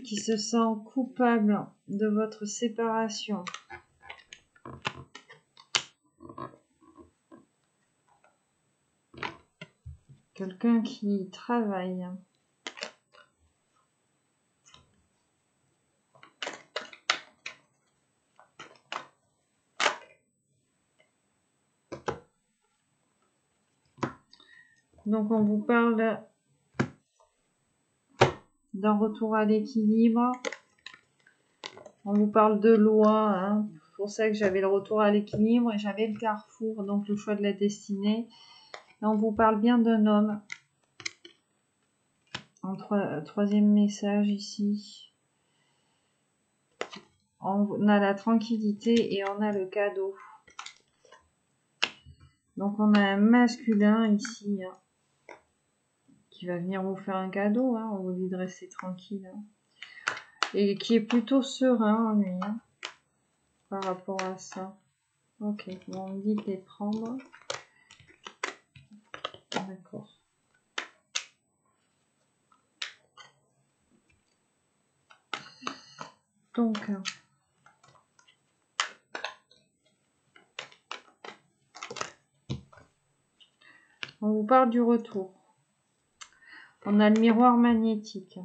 qui se sent coupable de votre séparation. Quelqu'un qui travaille. Donc on vous parle d'un retour à l'équilibre. On vous parle de loi. Hein. C'est pour ça que j'avais le retour à l'équilibre et j'avais le carrefour, donc le choix de la destinée. Et on vous parle bien d'un homme. En troisième message ici. On a la tranquillité et on a le cadeau. Donc on a un masculin ici hein, qui va venir vous faire un cadeau. Hein, on vous dit de rester tranquille. Hein, et qui est plutôt serein lui hein, par rapport à ça. Ok, bon, on me dit de les prendre. D'accord. Donc, on vous parle du retour. On a le miroir magnétique.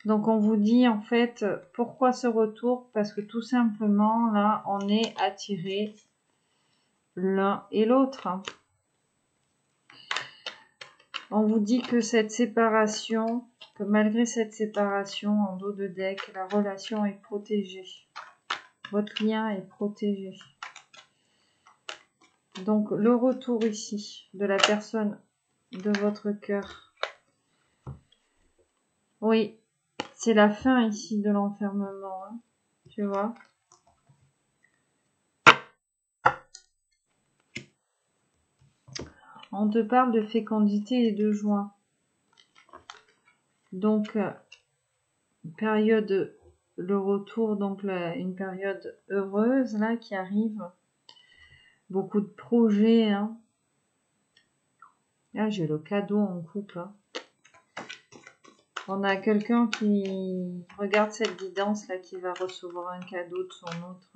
Donc, on vous dit en fait, pourquoi ce retour? Parce que tout simplement, là, on est attirés l'un et l'autre. On vous dit que cette séparation, que malgré cette séparation en dos de deck, la relation est protégée. Votre lien est protégé. Donc, le retour ici de la personne de votre cœur. Oui, c'est la fin ici de l'enfermement. Hein, tu vois. On te parle de fécondité et de joie. Donc, période, le retour, donc une période heureuse là qui arrive. Beaucoup de projets. Hein. Là, j'ai le cadeau en couple. Hein. On a quelqu'un qui regarde cette guidance là qui va recevoir un cadeau de son autre.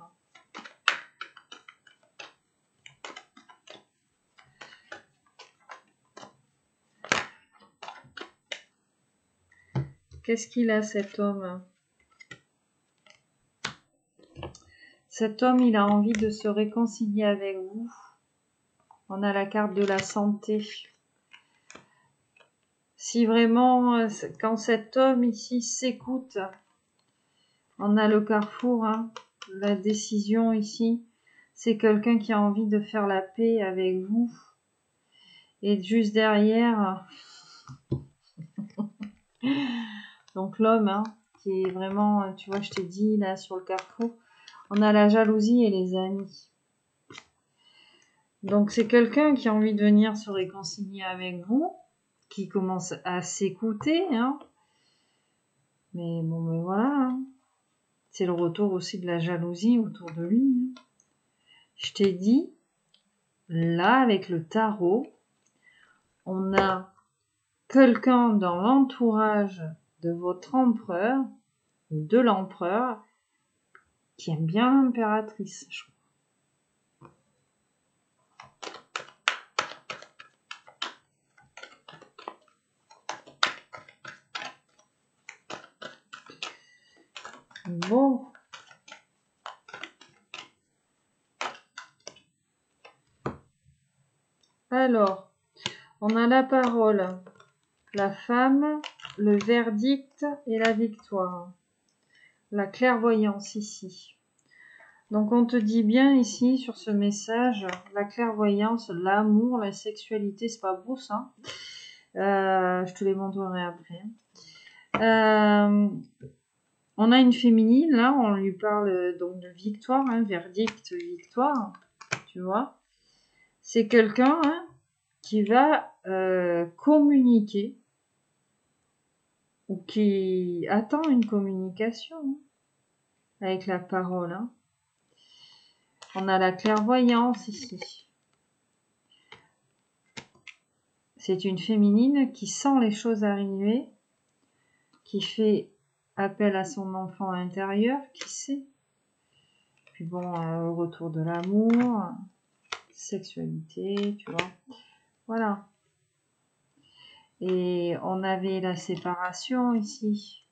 Qu'est-ce qu'il a cet homme? Cet homme, il a envie de se réconcilier avec vous. On a la carte de la santé. Si vraiment, quand cet homme ici s'écoute, on a le carrefour, hein, la décision ici. C'est quelqu'un qui a envie de faire la paix avec vous. Et juste derrière, donc l'homme, hein, qui est vraiment, tu vois, je t'ai dit là sur le carrefour, on a la jalousie et les amis. Donc c'est quelqu'un qui a envie de venir se réconcilier avec vous, qui commence à s'écouter, hein. Mais bon, mais voilà. Hein. C'est le retour aussi de la jalousie autour de lui. Hein. Je t'ai dit, là avec le tarot, on a quelqu'un dans l'entourage de votre empereur, de l'empereur, qui aime bien l'impératrice, je crois. Bon. Alors, on a la parole, la femme, le verdict et la victoire. La clairvoyance ici. Donc on te dit bien ici sur ce message, la clairvoyance, l'amour, la sexualité, c'est pas beau ça. Je te les montrerai après. On a une féminine, là, on lui parle donc de victoire, hein, verdict, victoire, tu vois. C'est quelqu'un hein, qui va communiquer ou qui attend une communication hein, avec la parole. Hein. On a la clairvoyance ici. C'est une féminine qui sent les choses arriver, qui fait appel à son enfant intérieur, qui sait. Puis bon, retour de l'amour, sexualité, tu vois. Voilà. Et on avait la séparation ici.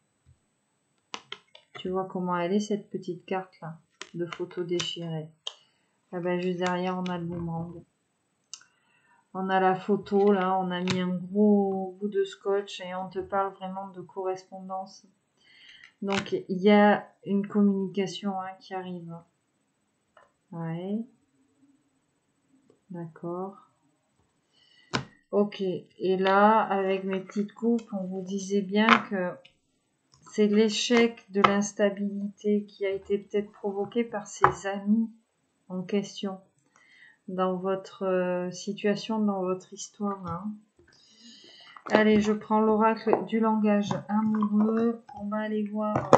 Tu vois comment elle est cette petite carte là, de photo déchirée. Ah ben, juste derrière on a le boomerang. On a la photo là, on a mis un gros bout de scotch et on te parle vraiment de correspondance. Donc il y a une communication hein, qui arrive. Ouais. D'accord. Ok. Et là, avec mes petites coupes, on vous disait bien que c'est l'échec de l'instabilité qui a été peut-être provoqué par ses amis en question dans votre situation, dans votre histoire. Hein. Allez, je prends l'oracle du langage amoureux. On va aller voir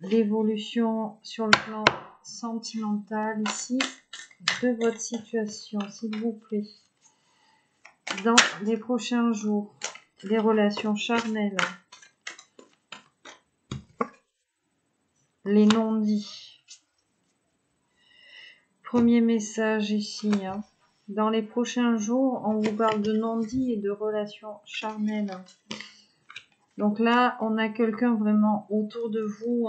l'évolution sur le plan sentimental ici de votre situation, s'il vous plaît. Dans les prochains jours, les relations charnelles, les non-dits. Premier message ici. Dans les prochains jours, on vous parle de non-dits et de relations charnelles. Donc là, on a quelqu'un vraiment autour de vous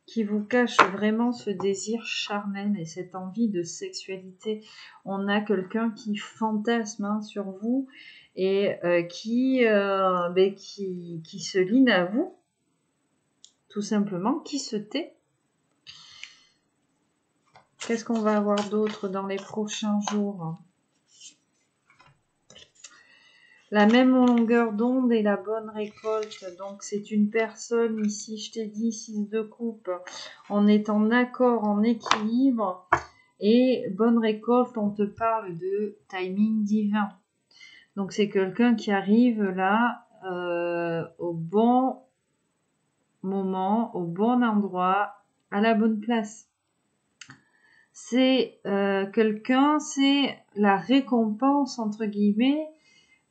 qui vous cache vraiment ce désir charnel et cette envie de sexualité. On a quelqu'un qui fantasme sur vous et qui se line à vous, tout simplement, qui se tait. Qu'est-ce qu'on va avoir d'autre dans les prochains jours? La même longueur d'onde et la bonne récolte. Donc c'est une personne ici, je t'ai dit 6 de coupe. On est en accord, en équilibre. Et bonne récolte, on te parle de timing divin. Donc c'est quelqu'un qui arrive là au bon moment, au bon endroit, à la bonne place. C'est quelqu'un, c'est la récompense entre guillemets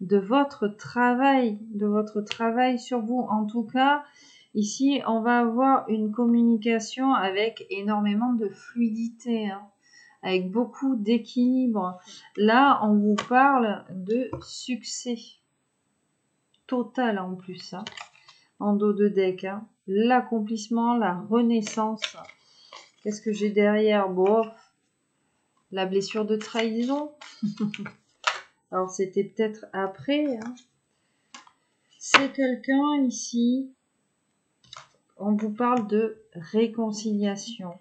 de votre travail sur vous. En tout cas, ici, on va avoir une communication avec énormément de fluidité, avec beaucoup d'équilibre. Là, on vous parle de succès total en plus, en dos de deck. L'accomplissement, la renaissance. Qu'est-ce que j'ai derrière? Bon, la blessure de trahison. Alors, c'était peut-être après. C'est quelqu'un ici, on vous parle de réconciliation.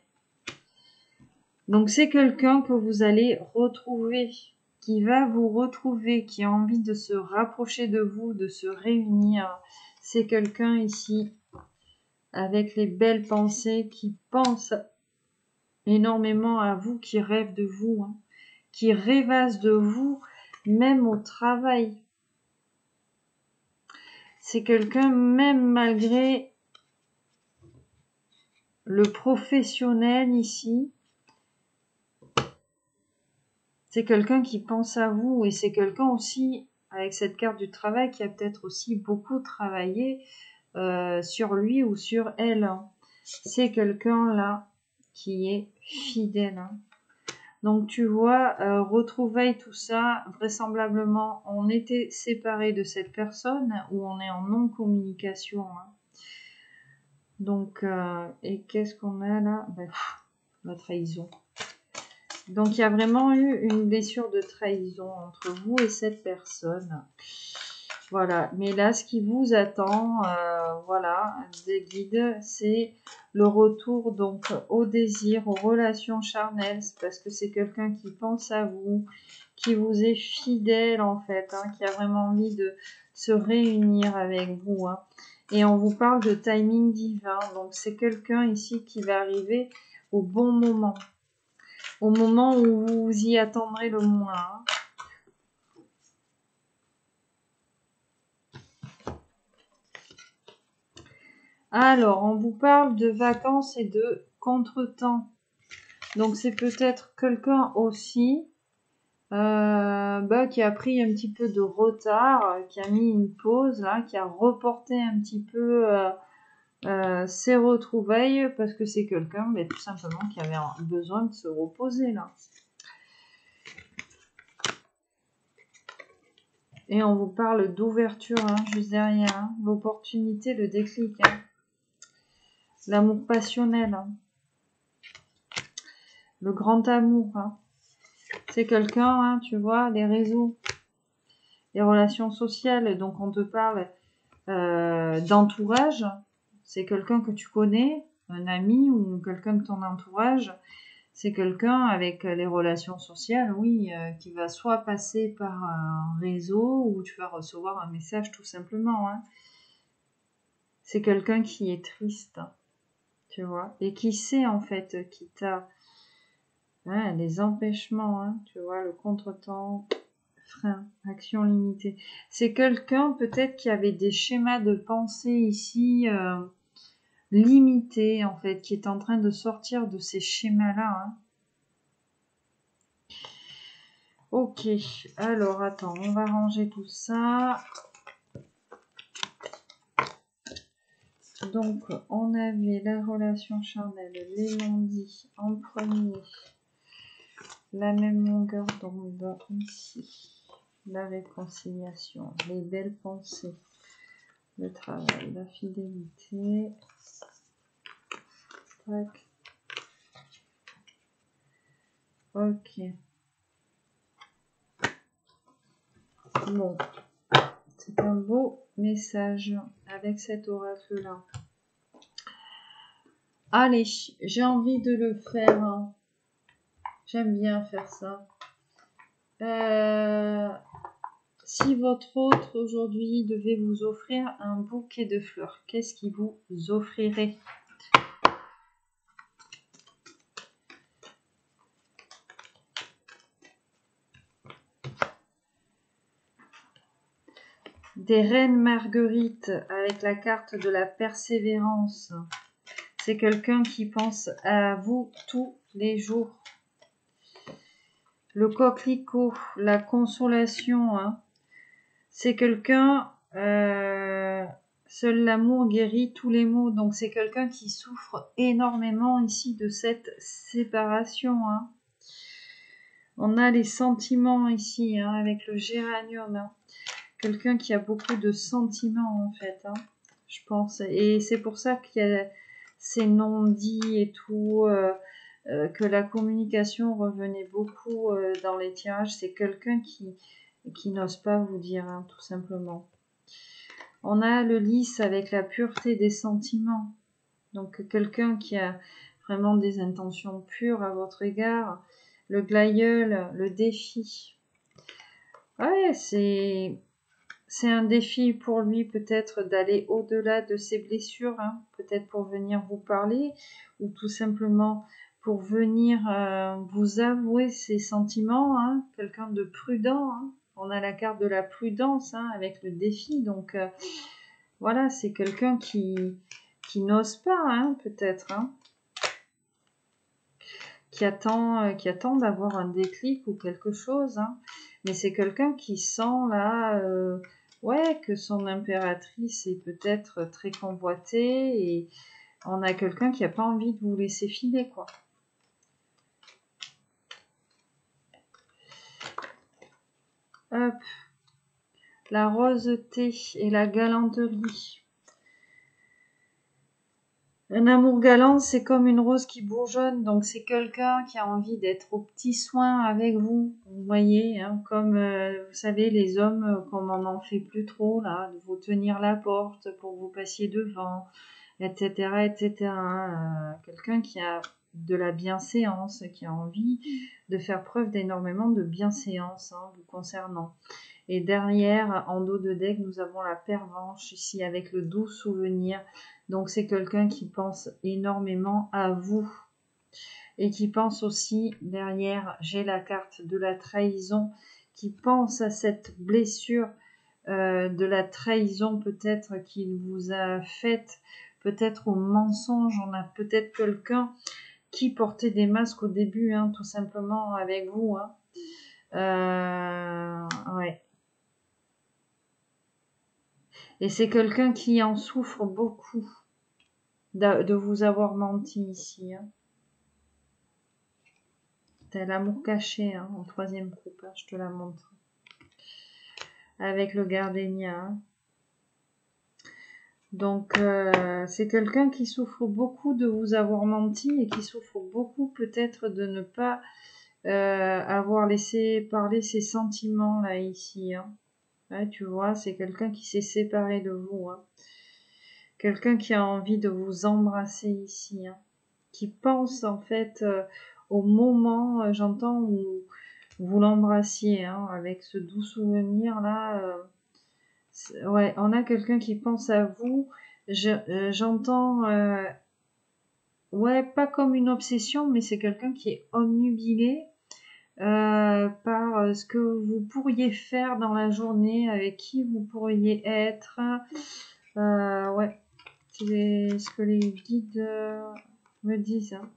Donc, c'est quelqu'un que vous allez retrouver, qui va vous retrouver, qui a envie de se rapprocher de vous, de se réunir. C'est quelqu'un ici, avec les belles pensées, qui pense énormément à vous, qui rêve de vous, qui rêvasse de vous, même au travail. C'est quelqu'un, même malgré le professionnel ici, c'est quelqu'un qui pense à vous et c'est quelqu'un aussi, avec cette carte du travail, qui a peut-être aussi beaucoup travaillé sur lui ou sur elle. C'est quelqu'un là qui est fidèle. Donc tu vois, retrouvailles, tout ça, vraisemblablement on était séparés de cette personne ou on est en non-communication. Donc, et qu'est-ce qu'on a là? La trahison. Donc il y a vraiment eu une blessure de trahison entre vous et cette personne. Voilà, mais là ce qui vous attend, voilà, des guides, c'est le retour donc au désir, aux relations charnelles, parce que c'est quelqu'un qui pense à vous, qui vous est fidèle en fait, qui a vraiment envie de se réunir avec vous. Et on vous parle de timing divin, donc c'est quelqu'un ici qui va arriver au bon moment. Au moment où vous vous y attendrez le moins. Alors, on vous parle de vacances et de contretemps. Donc, c'est peut-être quelqu'un aussi qui a pris un petit peu de retard, qui a mis une pause, là, qui a reporté un petit peu ses retrouvailles, parce que c'est quelqu'un, tout simplement, qui avait besoin de se reposer, là. Et on vous parle d'ouverture, juste derrière, l'opportunité, le déclic, l'amour passionnel, le grand amour. C'est quelqu'un, tu vois, les réseaux, les relations sociales. Donc on te parle d'entourage. C'est quelqu'un que tu connais, un ami ou quelqu'un de ton entourage. C'est quelqu'un avec les relations sociales, oui, qui va soit passer par un réseau ou tu vas recevoir un message tout simplement. C'est quelqu'un qui est triste, tu vois, et qui sait en fait, qui t'a les empêchements, tu vois, le contretemps, frein, action limitée. C'est quelqu'un peut-être qui avait des schémas de pensée ici limité, en fait, qui est en train de sortir de ces schémas-là. Hein. Ok, alors attends, on va ranger tout ça. Donc, on avait la relation charnelle, les non-dits en premier, la même longueur d'onde ici, la réconciliation, les belles pensées, le travail, la fidélité. Tac. Ok. Bon, c'est un beau message avec cet oracle-là. Allez, j'ai envie de le faire. J'aime bien faire ça. Si votre hôte aujourd'hui devait vous offrir un bouquet de fleurs, qu'est-ce qu'il vous offrirait? Des reines marguerites avec la carte de la persévérance. C'est quelqu'un qui pense à vous tous les jours. Le coquelicot, la consolation, hein. C'est quelqu'un, seul l'amour guérit tous les maux. Donc c'est quelqu'un qui souffre énormément ici de cette séparation. Hein. On a les sentiments ici, hein, avec le géranium. Hein. Quelqu'un qui a beaucoup de sentiments en fait, hein, je pense. Et c'est pour ça qu'il y a ces non-dits et tout, que la communication revenait beaucoup dans les tirages. C'est quelqu'un qui n'ose pas vous dire, hein, tout simplement. On a le lys avec la pureté des sentiments. Donc quelqu'un qui a vraiment des intentions pures à votre égard. Le glaïeul, le défi. Ouais, c'est un défi pour lui peut-être d'aller au-delà de ses blessures, hein, peut-être pour venir vous parler ou tout simplement pour venir vous avouer ses sentiments, hein, quelqu'un de prudent. Hein. On a la carte de la prudence, hein, avec le défi, donc voilà, c'est quelqu'un qui n'ose pas, hein, peut-être, hein, qui attend d'avoir un déclic ou quelque chose, hein, mais c'est quelqu'un qui sent là, ouais, que son impératrice est peut-être très convoitée et on a quelqu'un qui n'a pas envie de vous laisser filer, quoi. Hop, la roseté et la galanterie. Un amour galant, c'est comme une rose qui bourgeonne, donc c'est quelqu'un qui a envie d'être au petit soin avec vous, vous voyez, hein, comme vous savez les hommes, comme on n'en fait plus trop là, de vous tenir la porte pour que vous passiez devant, etc., etc. Quelqu'un qui a de la bienséance, qui a envie de faire preuve d'énormément de bienséance, hein, vous concernant. Et derrière, en dos de deck, nous avons la pervenche ici avec le doux souvenir. Donc c'est quelqu'un qui pense énormément à vous. Et qui pense aussi, derrière, j'ai la carte de la trahison, qui pense à cette blessure de la trahison peut-être qu'il vous a faite, peut-être au mensonge. On a peut-être quelqu'un qui portait des masques au début, hein, tout simplement avec vous. Hein. Ouais. Et c'est quelqu'un qui en souffre beaucoup de vous avoir menti ici. Hein. T'as l'amour caché, hein, en troisième coupe, hein, je te la montre. Avec le gardénia. Hein. Donc, c'est quelqu'un qui souffre beaucoup de vous avoir menti et qui souffre beaucoup peut-être de ne pas avoir laissé parler ses sentiments là, ici. Hein. Ouais, tu vois, c'est quelqu'un qui s'est séparé de vous. Hein. Quelqu'un qui a envie de vous embrasser ici. Hein. Qui pense en fait au moment, j'entends, où vous l'embrassiez, hein, avec ce doux souvenir là. Ouais, on a quelqu'un qui pense à vous. J'entends, ouais, pas comme une obsession, mais c'est quelqu'un qui est omnubilé par ce que vous pourriez faire dans la journée, avec qui vous pourriez être. Ouais, C'est ce que les guides me disent. Hein.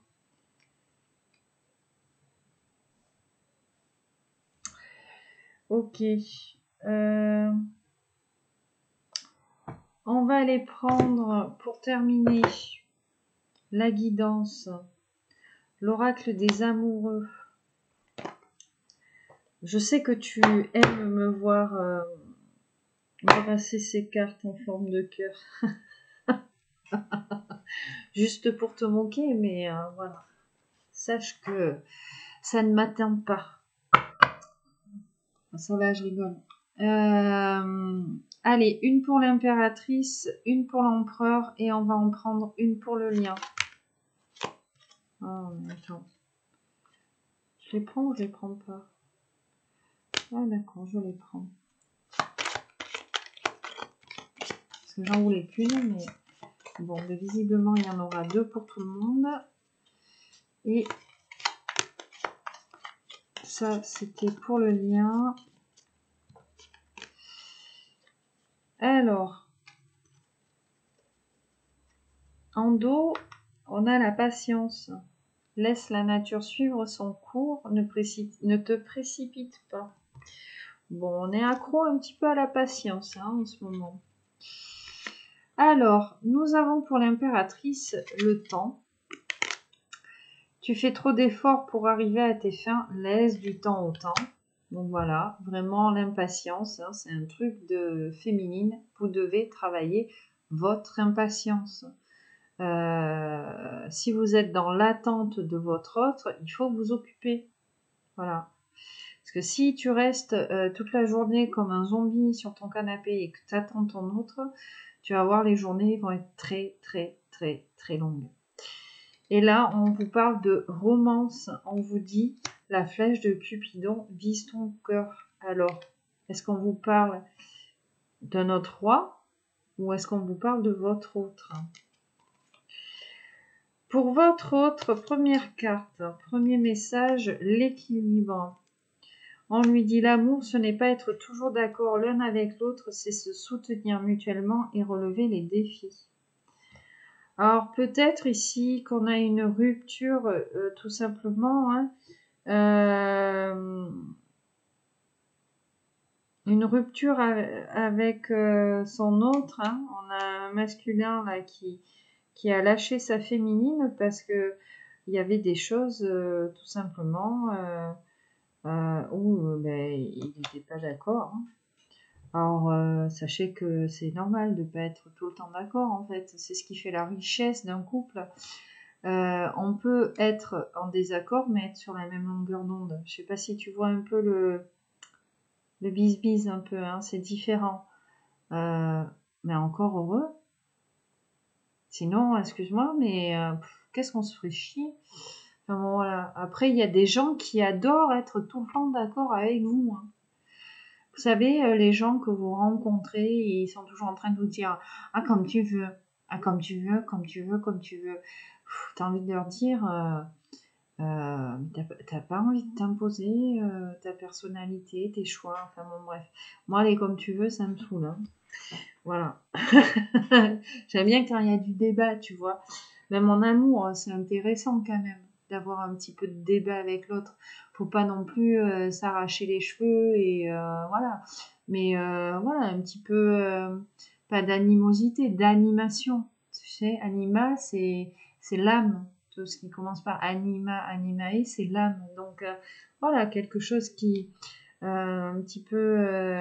Ok. On va aller prendre, pour terminer, la guidance, l'oracle des amoureux. Je sais que tu aimes me voir brasser ces cartes en forme de cœur. Juste pour te moquer, mais voilà. Sache que ça ne m'atteint pas. Ça va, je rigole. Allez, une pour l'impératrice, une pour l'empereur, et on va en prendre une pour le lien. Oh, mais attends. Je les prends ou je les prends pas? Ah d'accord, je les prends. Parce que j'en voulais qu'une, mais bon, mais visiblement, il y en aura deux pour tout le monde. Et ça, c'était pour le lien. Alors, en dos, on a la patience. Laisse la nature suivre son cours, ne te précipite pas. Bon, on est accro un petit peu à la patience en ce moment. Alors, nous avons pour l'impératrice le temps. Tu fais trop d'efforts pour arriver à tes fins, laisse du temps au temps. Donc voilà, vraiment l'impatience, c'est un truc de féminine. Vous devez travailler votre impatience. Si vous êtes dans l'attente de votre autre, il faut vous occuper. Voilà. Parce que si tu restes toute la journée comme un zombie sur ton canapé et que tu attends ton autre, tu vas voir, les journées vont être très, très, très, très longues. Et là, on vous parle de romance. On vous dit, la flèche de Cupidon vise ton cœur. Alors, est-ce qu'on vous parle de notre roi ou est-ce qu'on vous parle de votre autre? Pour votre autre, première carte, premier message, l'équilibre. On lui dit l'amour, ce n'est pas être toujours d'accord l'un avec l'autre, c'est se soutenir mutuellement et relever les défis. Alors peut-être ici qu'on a une rupture tout simplement, une rupture avec son autre. On a un masculin là qui a lâché sa féminine parce que il y avait des choses tout simplement où il n'était pas d'accord. Alors, sachez que c'est normal de ne pas être tout le temps d'accord, en fait. C'est ce qui fait la richesse d'un couple. On peut être en désaccord, mais être sur la même longueur d'onde. Je sais pas si tu vois un peu le bis-bis, un peu, c'est différent. Mais encore heureux. Sinon, excuse-moi, mais qu'est-ce qu'on se ferait chier? Enfin, bon, voilà. Après, il y a des gens qui adorent être tout le temps d'accord avec vous. Vous savez, les gens que vous rencontrez, ils sont toujours en train de vous dire « Ah, comme tu veux, ah, comme tu veux, comme tu veux, comme tu veux. » T'as envie de leur dire t'as pas envie de t'imposer ta personnalité, tes choix, enfin bon, bref. Moi, les comme tu veux, ça me saoule. Voilà. J'aime bien quand il y a du débat, tu vois. Même en amour, c'est intéressant quand même d'avoir un petit peu de débat avec l'autre. Faut pas non plus s'arracher les cheveux et voilà. Mais voilà, un petit peu pas d'animosité, d'animation. Tu sais, anima, c'est l'âme. Tout ce qui commence par anima, animae, c'est l'âme. Donc voilà, quelque chose qui un petit peu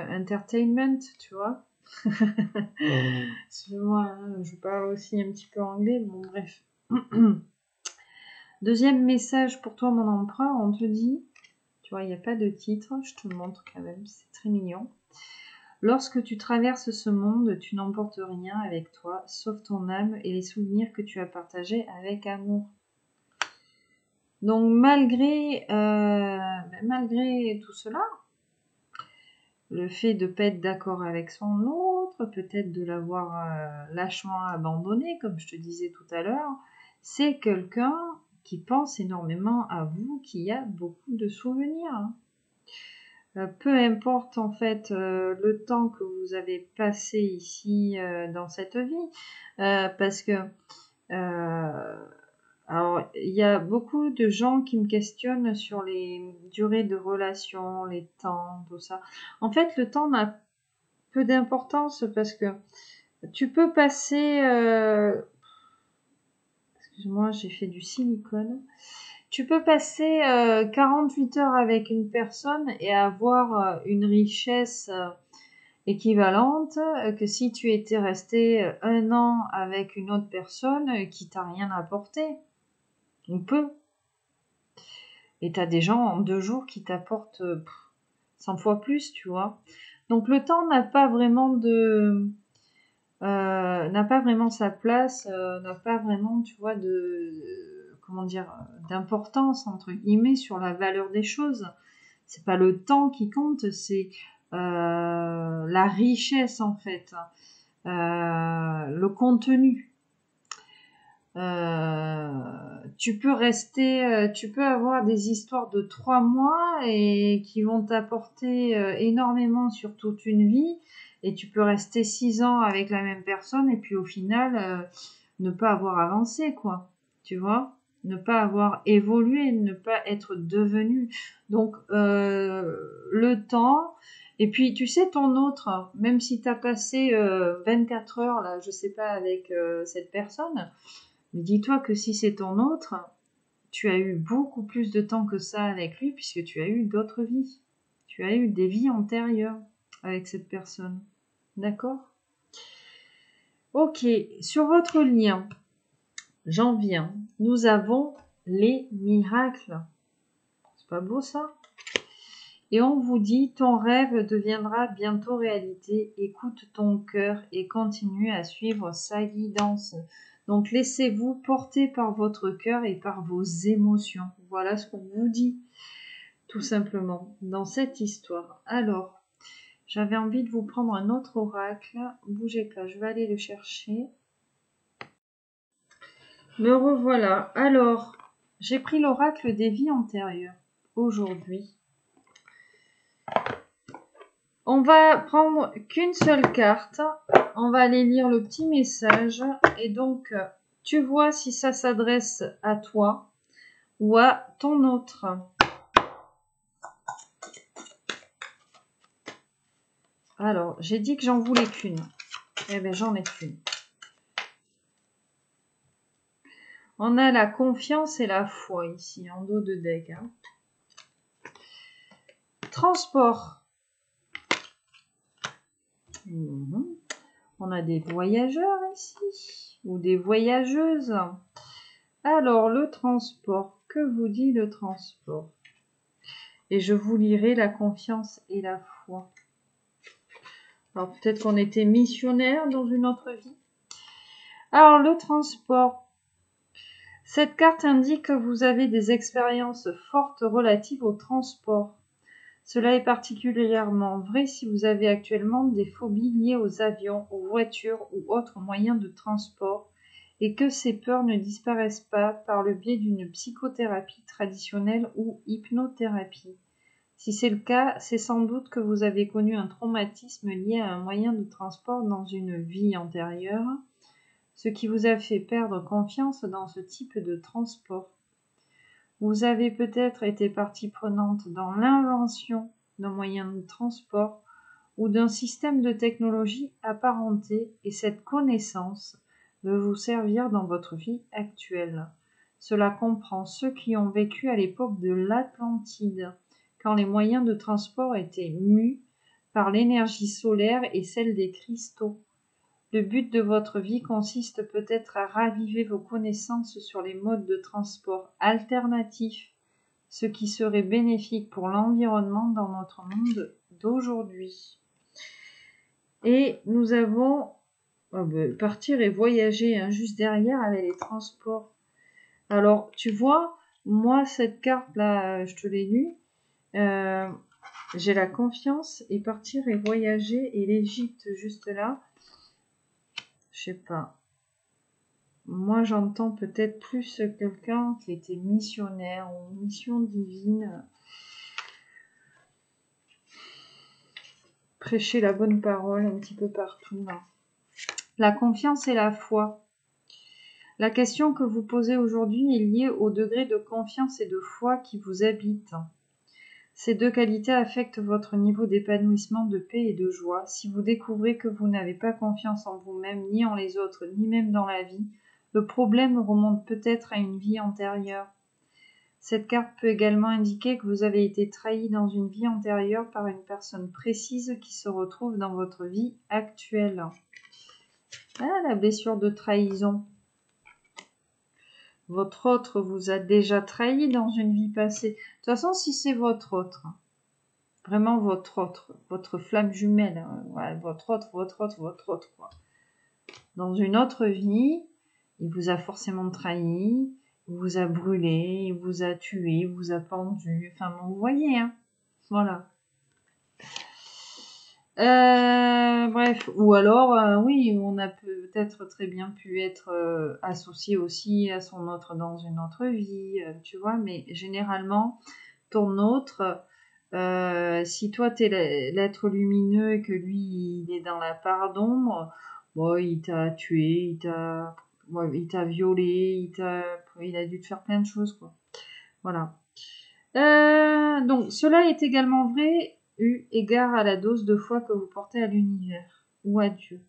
entertainment, tu vois. Excuse-moi, je parle aussi un petit peu anglais, bon bref. Deuxième message pour toi, mon empereur, on te dit, tu vois, il n'y a pas de titre, je te le montre quand même, c'est très mignon. Lorsque tu traverses ce monde, tu n'emportes rien avec toi, sauf ton âme et les souvenirs que tu as partagés avec amour. Donc malgré tout cela, le fait de ne pas être d'accord avec son autre, peut-être de l'avoir lâchement abandonné, comme je te disais tout à l'heure, c'est quelqu'un qui pense énormément à vous, qui a beaucoup de souvenirs. peu importe en fait le temps que vous avez passé ici dans cette vie, parce que alors il y a beaucoup de gens qui me questionnent sur les durées de relation, les temps, tout ça. En fait, le temps n'a peu d'importance parce que tu peux passer, excuse-moi, j'ai fait du silicone. Tu peux passer 48 heures avec une personne et avoir une richesse équivalente que si tu étais resté un an avec une autre personne qui t'a rien apporté. On peut. Et t'as des gens en 2 jours qui t'apportent 100 fois plus, tu vois. Donc le temps n'a pas vraiment n'a pas vraiment sa place, n'a pas vraiment, tu vois, comment dire, d'importance entre guillemets sur la valeur des choses. C'est pas le temps qui compte, c'est la richesse en fait, le contenu. Tu peux rester, tu peux avoir des histoires de 3 mois et qui vont t'apporter énormément sur toute une vie, et tu peux rester 6 ans avec la même personne et puis au final ne pas avoir avancé, quoi. Tu vois? Ne pas avoir évolué, ne pas être devenu. Donc le temps. Et puis tu sais, ton autre, même si tu as passé 24 heures là, je sais pas, avec cette personne. Mais dis-toi que si c'est ton autre, tu as eu beaucoup plus de temps que ça avec lui puisque tu as eu d'autres vies. Tu as eu des vies antérieures avec cette personne. D'accord? Ok, sur votre lien, j'en viens. Nous avons les miracles. C'est pas beau ça? Et on vous dit, ton rêve deviendra bientôt réalité. Écoute ton cœur et continue à suivre sa guidance. Donc laissez-vous porter par votre cœur et par vos émotions. Voilà ce qu'on vous dit, tout simplement, dans cette histoire. Alors, j'avais envie de vous prendre un autre oracle. Bougez pas, je vais aller le chercher. Me revoilà. Alors, j'ai pris l'oracle des vies antérieures aujourd'hui. On va prendre qu'une seule carte. On va aller lire le petit message. Et donc, tu vois si ça s'adresse à toi ou à ton autre. Alors, j'ai dit que j'en voulais qu'une. Eh bien, j'en ai qu'une. On a la confiance et la foi ici, en dos de deck. Hein. Transport. On a des voyageurs ici, ou des voyageuses. Alors, le transport. Que vous dit le transport? Et je vous lirai la confiance et la foi. Alors, peut-être qu'on était missionnaire dans une autre vie. Alors, le transport. Cette carte indique que vous avez des expériences fortes relatives au transport. Cela est particulièrement vrai si vous avez actuellement des phobies liées aux avions, aux voitures ou autres moyens de transport et que ces peurs ne disparaissent pas par le biais d'une psychothérapie traditionnelle ou hypnothérapie. Si c'est le cas, c'est sans doute que vous avez connu un traumatisme lié à un moyen de transport dans une vie antérieure, ce qui vous a fait perdre confiance dans ce type de transport. Vous avez peut-être été partie prenante dans l'invention d'un moyen de transport ou d'un système de technologie apparenté et cette connaissance veut vous servir dans votre vie actuelle. Cela comprend ceux qui ont vécu à l'époque de l'Atlantide, quand les moyens de transport étaient mus par l'énergie solaire et celle des cristaux. Le but de votre vie consiste peut-être à raviver vos connaissances sur les modes de transport alternatifs, ce qui serait bénéfique pour l'environnement dans notre monde d'aujourd'hui. Et nous avons partir et voyager juste derrière avec les transports. Alors, tu vois, moi, cette carte-là, je te l'ai lue, j'ai la confiance et partir et voyager et l'Égypte juste là. Je sais pas. Moi, j'entends peut-être plus quelqu'un qui était missionnaire ou mission divine. prêcher la bonne parole un petit peu partout là. La confiance et la foi. La question que vous posez aujourd'hui est liée au degré de confiance et de foi qui vous habite. Ces deux qualités affectent votre niveau d'épanouissement, de paix et de joie. Si vous découvrez que vous n'avez pas confiance en vous-même, ni en les autres, ni même dans la vie, le problème remonte peut-être à une vie antérieure. Cette carte peut également indiquer que vous avez été trahi dans une vie antérieure par une personne précise qui se retrouve dans votre vie actuelle. Ah, la blessure de trahison. Votre autre vous a déjà trahi dans une vie passée. De toute façon, si c'est votre autre, vraiment votre flamme jumelle, ouais, votre autre, quoi. Dans une autre vie, il vous a forcément trahi, il vous a brûlé, il vous a tué, il vous a pendu, enfin bon, vous voyez, hein. Voilà. Bref, ou alors, oui, on a peut-être très bien pu être associé aussi à son autre dans une autre vie, tu vois, mais généralement, ton autre, si toi t'es l'être lumineux et que lui il est dans la part d'ombre, bon, il t'a tué, il t'a violé, il a dû te faire plein de choses, quoi. Voilà. Donc, cela est également vrai eu égard à la dose de foi que vous portez à l'univers ou à Dieu.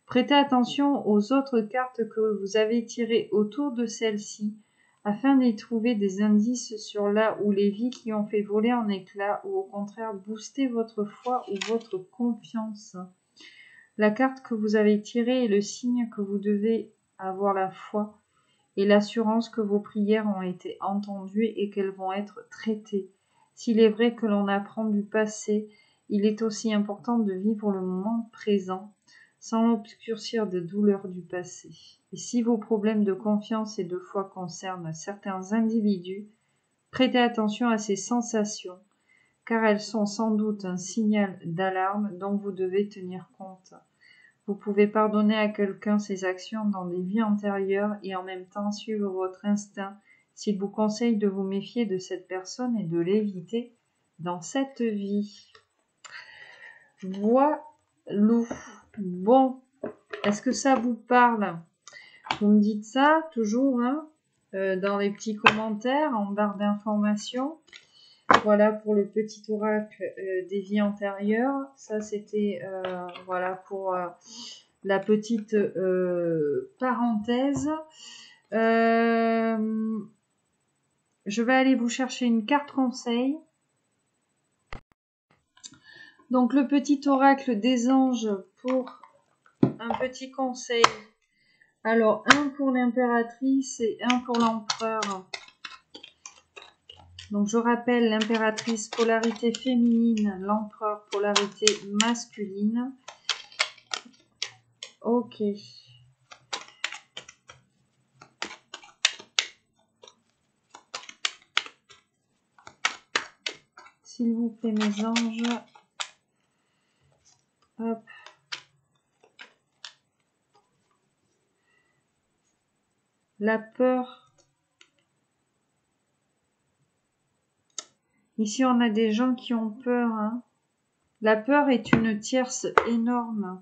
Prêtez attention aux autres cartes que vous avez tirées autour de celle-ci afin d'y trouver des indices sur là où les vies qui ont fait voler en éclats ou au contraire booster votre foi ou votre confiance. La carte que vous avez tirée est le signe que vous devez avoir la foi et l'assurance que vos prières ont été entendues et qu'elles vont être traitées. S'il est vrai que l'on apprend du passé, il est aussi important de vivre le moment présent, sans l'obscurcir des douleurs du passé. Et si vos problèmes de confiance et de foi concernent certains individus, prêtez attention à ces sensations, car elles sont sans doute un signal d'alarme dont vous devez tenir compte. Vous pouvez pardonner à quelqu'un ses actions dans des vies antérieures et en même temps suivre votre instinct s'il vous conseille de vous méfier de cette personne et de l'éviter dans cette vie. Voilà. Bon, est-ce que ça vous parle? Vous me dites ça toujours hein, dans les petits commentaires en barre d'informations. Voilà pour le petit oracle des vies antérieures. Ça c'était voilà pour la petite parenthèse. Je vais aller vous chercher une carte conseil. Donc le petit oracle des anges pour un petit conseil. Alors un pour l'impératrice et un pour l'empereur. Donc je rappelle l'impératrice polarité féminine, l'empereur polarité masculine. Ok. S'il vous plaît mes anges. Hop. La peur. Ici, on a des gens qui ont peur. Hein. La peur est une tierce énorme.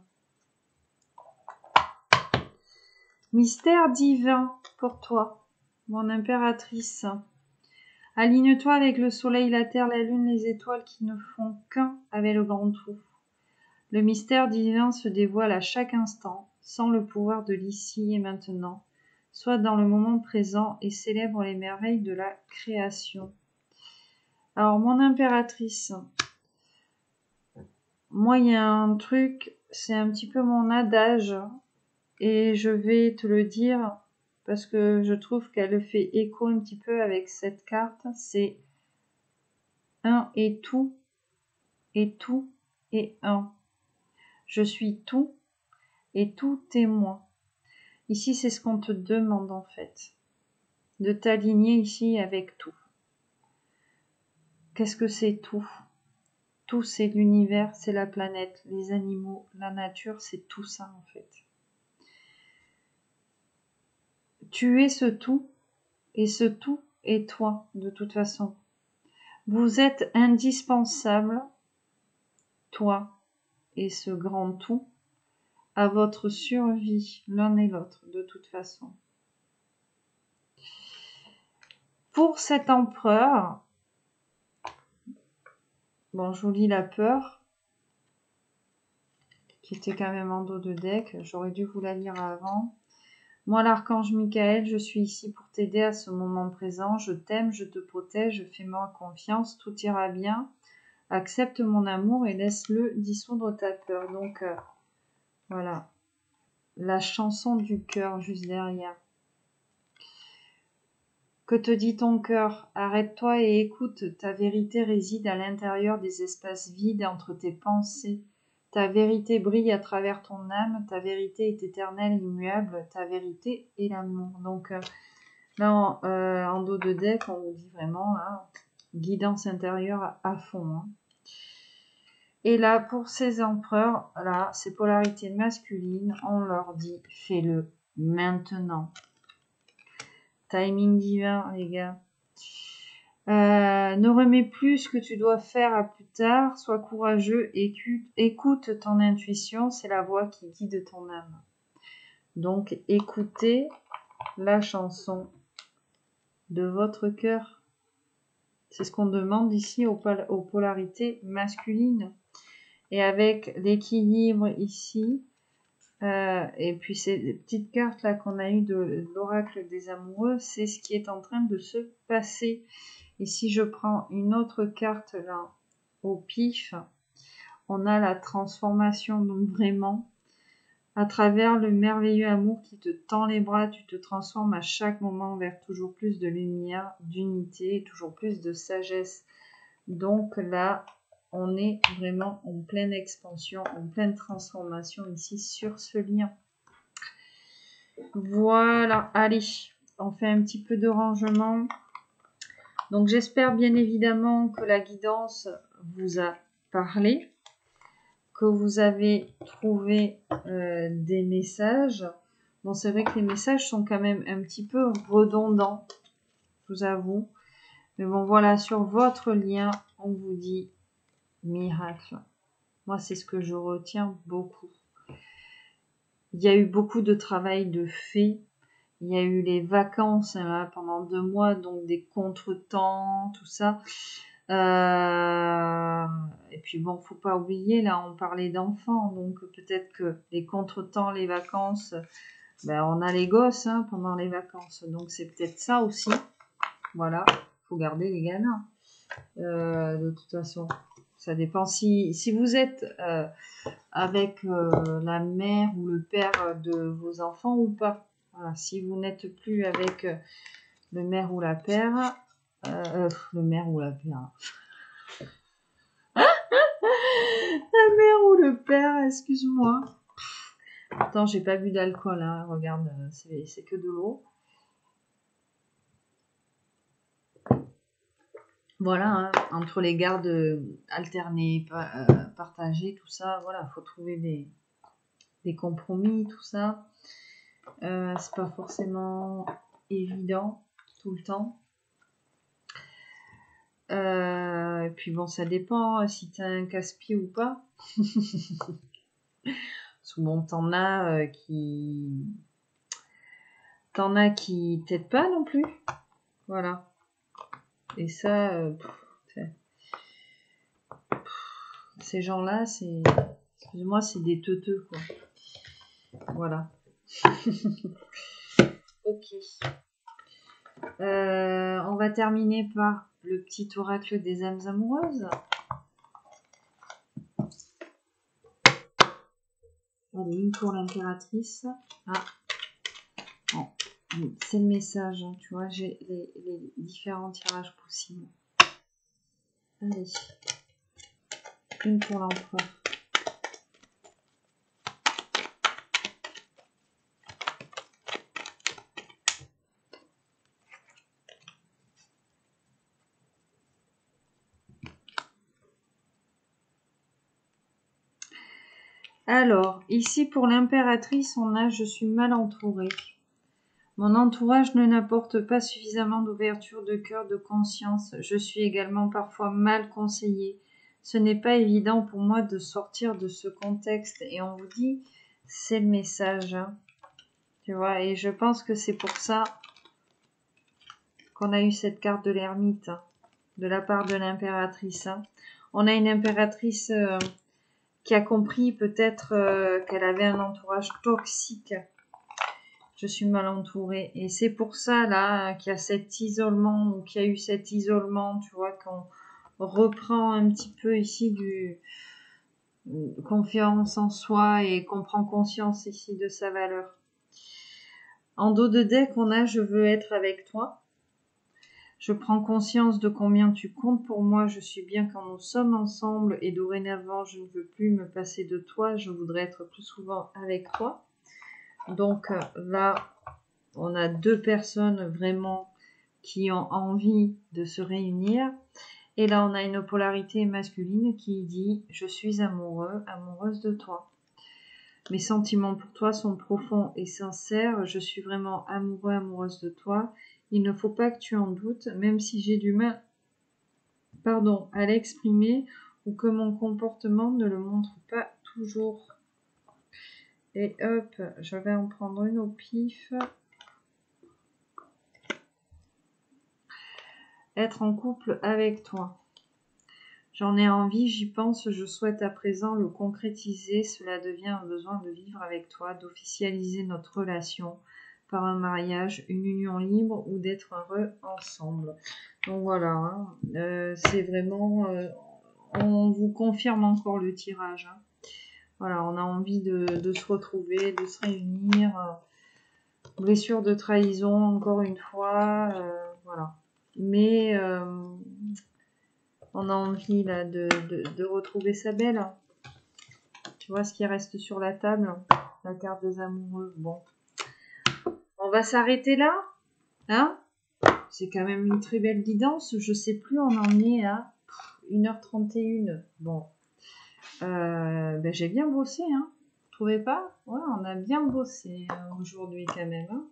Mystère divin pour toi, mon impératrice. Aligne-toi avec le soleil, la terre, la lune, les étoiles qui ne font qu'un avec le grand tout. Le mystère divin se dévoile à chaque instant, sans le pouvoir de l'ici et maintenant, soit dans le moment présent et célèbre les merveilles de la création. Alors, mon impératrice, moi, il y a un truc, c'est un petit peu mon adage, et je vais te le dire parce que je trouve qu'elle fait écho un petit peu avec cette carte, c'est un et tout et un. Je suis tout et tout est moi. Ici, c'est ce qu'on te demande en fait, de t'aligner ici avec tout. Qu'est-ce que c'est tout? Tout, c'est l'univers, c'est la planète, les animaux, la nature, c'est tout ça en fait. Tu es ce tout, et ce tout est toi, de toute façon. Vous êtes indispensable, toi, et ce grand tout à votre survie, l'un et l'autre, de toute façon. Pour cet empereur, bon, je vous lis la peur, qui était quand même en dos de deck. J'aurais dû vous la lire avant. Moi, l'archange Michael, je suis ici pour t'aider à ce moment présent. Je t'aime, je te protège, fais-moi confiance, tout ira bien. Accepte mon amour et laisse-le dissoudre ta peur. Donc, voilà. La chanson du cœur juste derrière. Que te dit ton cœur? Arrête-toi et écoute. Ta vérité réside à l'intérieur des espaces vides entre tes pensées. Ta vérité brille à travers ton âme. Ta vérité est éternelle, immuable. Ta vérité est l'amour. Donc là, en dos de deck, on vous dit vraiment là, guidance intérieure à fond. Hein. Et là, pour ces empereurs, là, ces polarités masculines, on leur dit fais-le maintenant. Timing divin, les gars. Ne remets plus ce que tu dois faire à plus tard. Sois courageux. Écoute ton intuition. C'est la voix qui guide ton âme. Donc, écoutez la chanson de votre cœur. C'est ce qu'on demande ici aux polarités masculines. Et avec l'équilibre ici, et puis ces petites cartes là qu'on a eues de l'oracle des amoureux, c'est ce qui est en train de se passer. Et si je prends une autre carte là au pif, on a la transformation. Donc vraiment, à travers le merveilleux amour qui te tend les bras, tu te transformes à chaque moment vers toujours plus de lumière, d'unité, toujours plus de sagesse. Donc là, on est vraiment en pleine expansion, en pleine transformation ici sur ce lien. Voilà, allez, on fait un petit peu de rangement. Donc j'espère bien évidemment que la guidance vous a parlé, que vous avez trouvé des messages. Bon, c'est vrai que les messages sont quand même un petit peu redondants, je vous avoue. Mais bon, voilà, sur votre lien, on vous dit miracle. Moi, c'est ce que je retiens beaucoup. Il y a eu beaucoup de travail de fait. Il y a eu les vacances là, pendant 2 mois, donc des contretemps, tout ça. Et puis bon, faut pas oublier, là, on parlait d'enfants, donc peut-être que les contretemps, les vacances, ben, on a les gosses hein, pendant les vacances, donc c'est peut-être ça aussi. Voilà, faut garder les gamins. De toute façon, ça dépend si vous êtes avec la mère ou le père de vos enfants ou pas. Voilà, si vous n'êtes plus avec le mère ou la père, le mère ou la père. La mère ou le père, excuse-moi. Attends, j'ai pas bu d'alcool, hein. Regarde, c'est que de l'eau. Voilà, hein, entre les gardes alternés, partagés, tout ça, voilà, faut trouver des compromis, tout ça. C'est pas forcément évident tout le temps. Et puis bon, ça dépend si t'as un casse-pied ou pas. Souvent, t'en as qui t'aident pas non plus. Voilà. Et ça, ces gens-là, c'est, excuse-moi, c'est des teuteux, quoi. Voilà. Ok. On va terminer par le petit oracle des âmes amoureuses. Allez, une pour l'impératrice. Ah. Bon. C'est le message, hein, tu vois, j'ai les différents tirages possibles. Allez. Une pour l'empereur. Alors, ici pour l'impératrice, on a « Je suis mal entourée ». Mon entourage ne n'apporte pas suffisamment d'ouverture de cœur, de conscience. Je suis également parfois mal conseillée. ce n'est pas évident pour moi de sortir de ce contexte. Et on vous dit, c'est le message. Hein. Tu vois, et je pense que c'est pour ça qu'on a eu cette carte de l'ermite hein, de la part de l'impératrice. Hein. On a une impératrice qui a compris peut-être qu'elle avait un entourage toxique. Je suis mal entourée. Et c'est pour ça, là, qu'il y a cet isolement, ou qu'il y a eu cet isolement, tu vois, qu'on reprend un petit peu ici du confiance en soi et qu'on prend conscience ici de sa valeur. En dos de deck, on a « Je veux être avec toi ». Je prends conscience de combien tu comptes pour moi. Je suis bien quand nous sommes ensemble et dorénavant, je ne veux plus me passer de toi. Je voudrais être plus souvent avec toi. Donc là, on a deux personnes vraiment qui ont envie de se réunir. Et là, on a une polarité masculine qui dit « Je suis amoureux, amoureuse de toi. Mes sentiments pour toi sont profonds et sincères. Je suis vraiment amoureux, amoureuse de toi. Il ne faut pas que tu en doutes, même si j'ai du mal à l'exprimer ou que mon comportement ne le montre pas toujours. » Et hop, je vais en prendre une au pif. Être en couple avec toi. J'en ai envie, j'y pense, je souhaite à présent le concrétiser. Cela devient un besoin de vivre avec toi, d'officialiser notre relation par un mariage, une union libre ou d'être heureux ensemble. Donc voilà, hein, c'est vraiment... on vous confirme encore le tirage. Hein. Voilà, on a envie de se retrouver, de se réunir. Blessure de trahison, encore une fois. Voilà. Mais on a envie là de retrouver sa belle. Hein. Tu vois ce qui reste sur la table, la carte des amoureux. Bon, on va s'arrêter là, hein. C'est quand même une très belle guidance. Je sais plus, on en est à 1h31. Bon, ben j'ai bien bossé, hein. Vous trouvez pas? Ouais, on a bien bossé aujourd'hui quand même. Hein.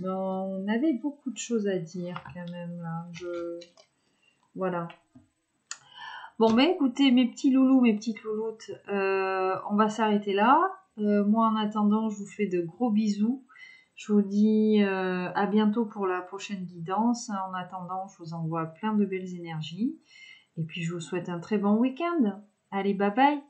On avait beaucoup de choses à dire quand même là. Voilà. Bon, ben écoutez, mes petits loulous, mes petites louloutes, on va s'arrêter là. Moi, en attendant, je vous fais de gros bisous. Je vous dis à bientôt pour la prochaine guidance. En attendant, je vous envoie plein de belles énergies. Et puis, je vous souhaite un très bon week-end. Allez, bye bye!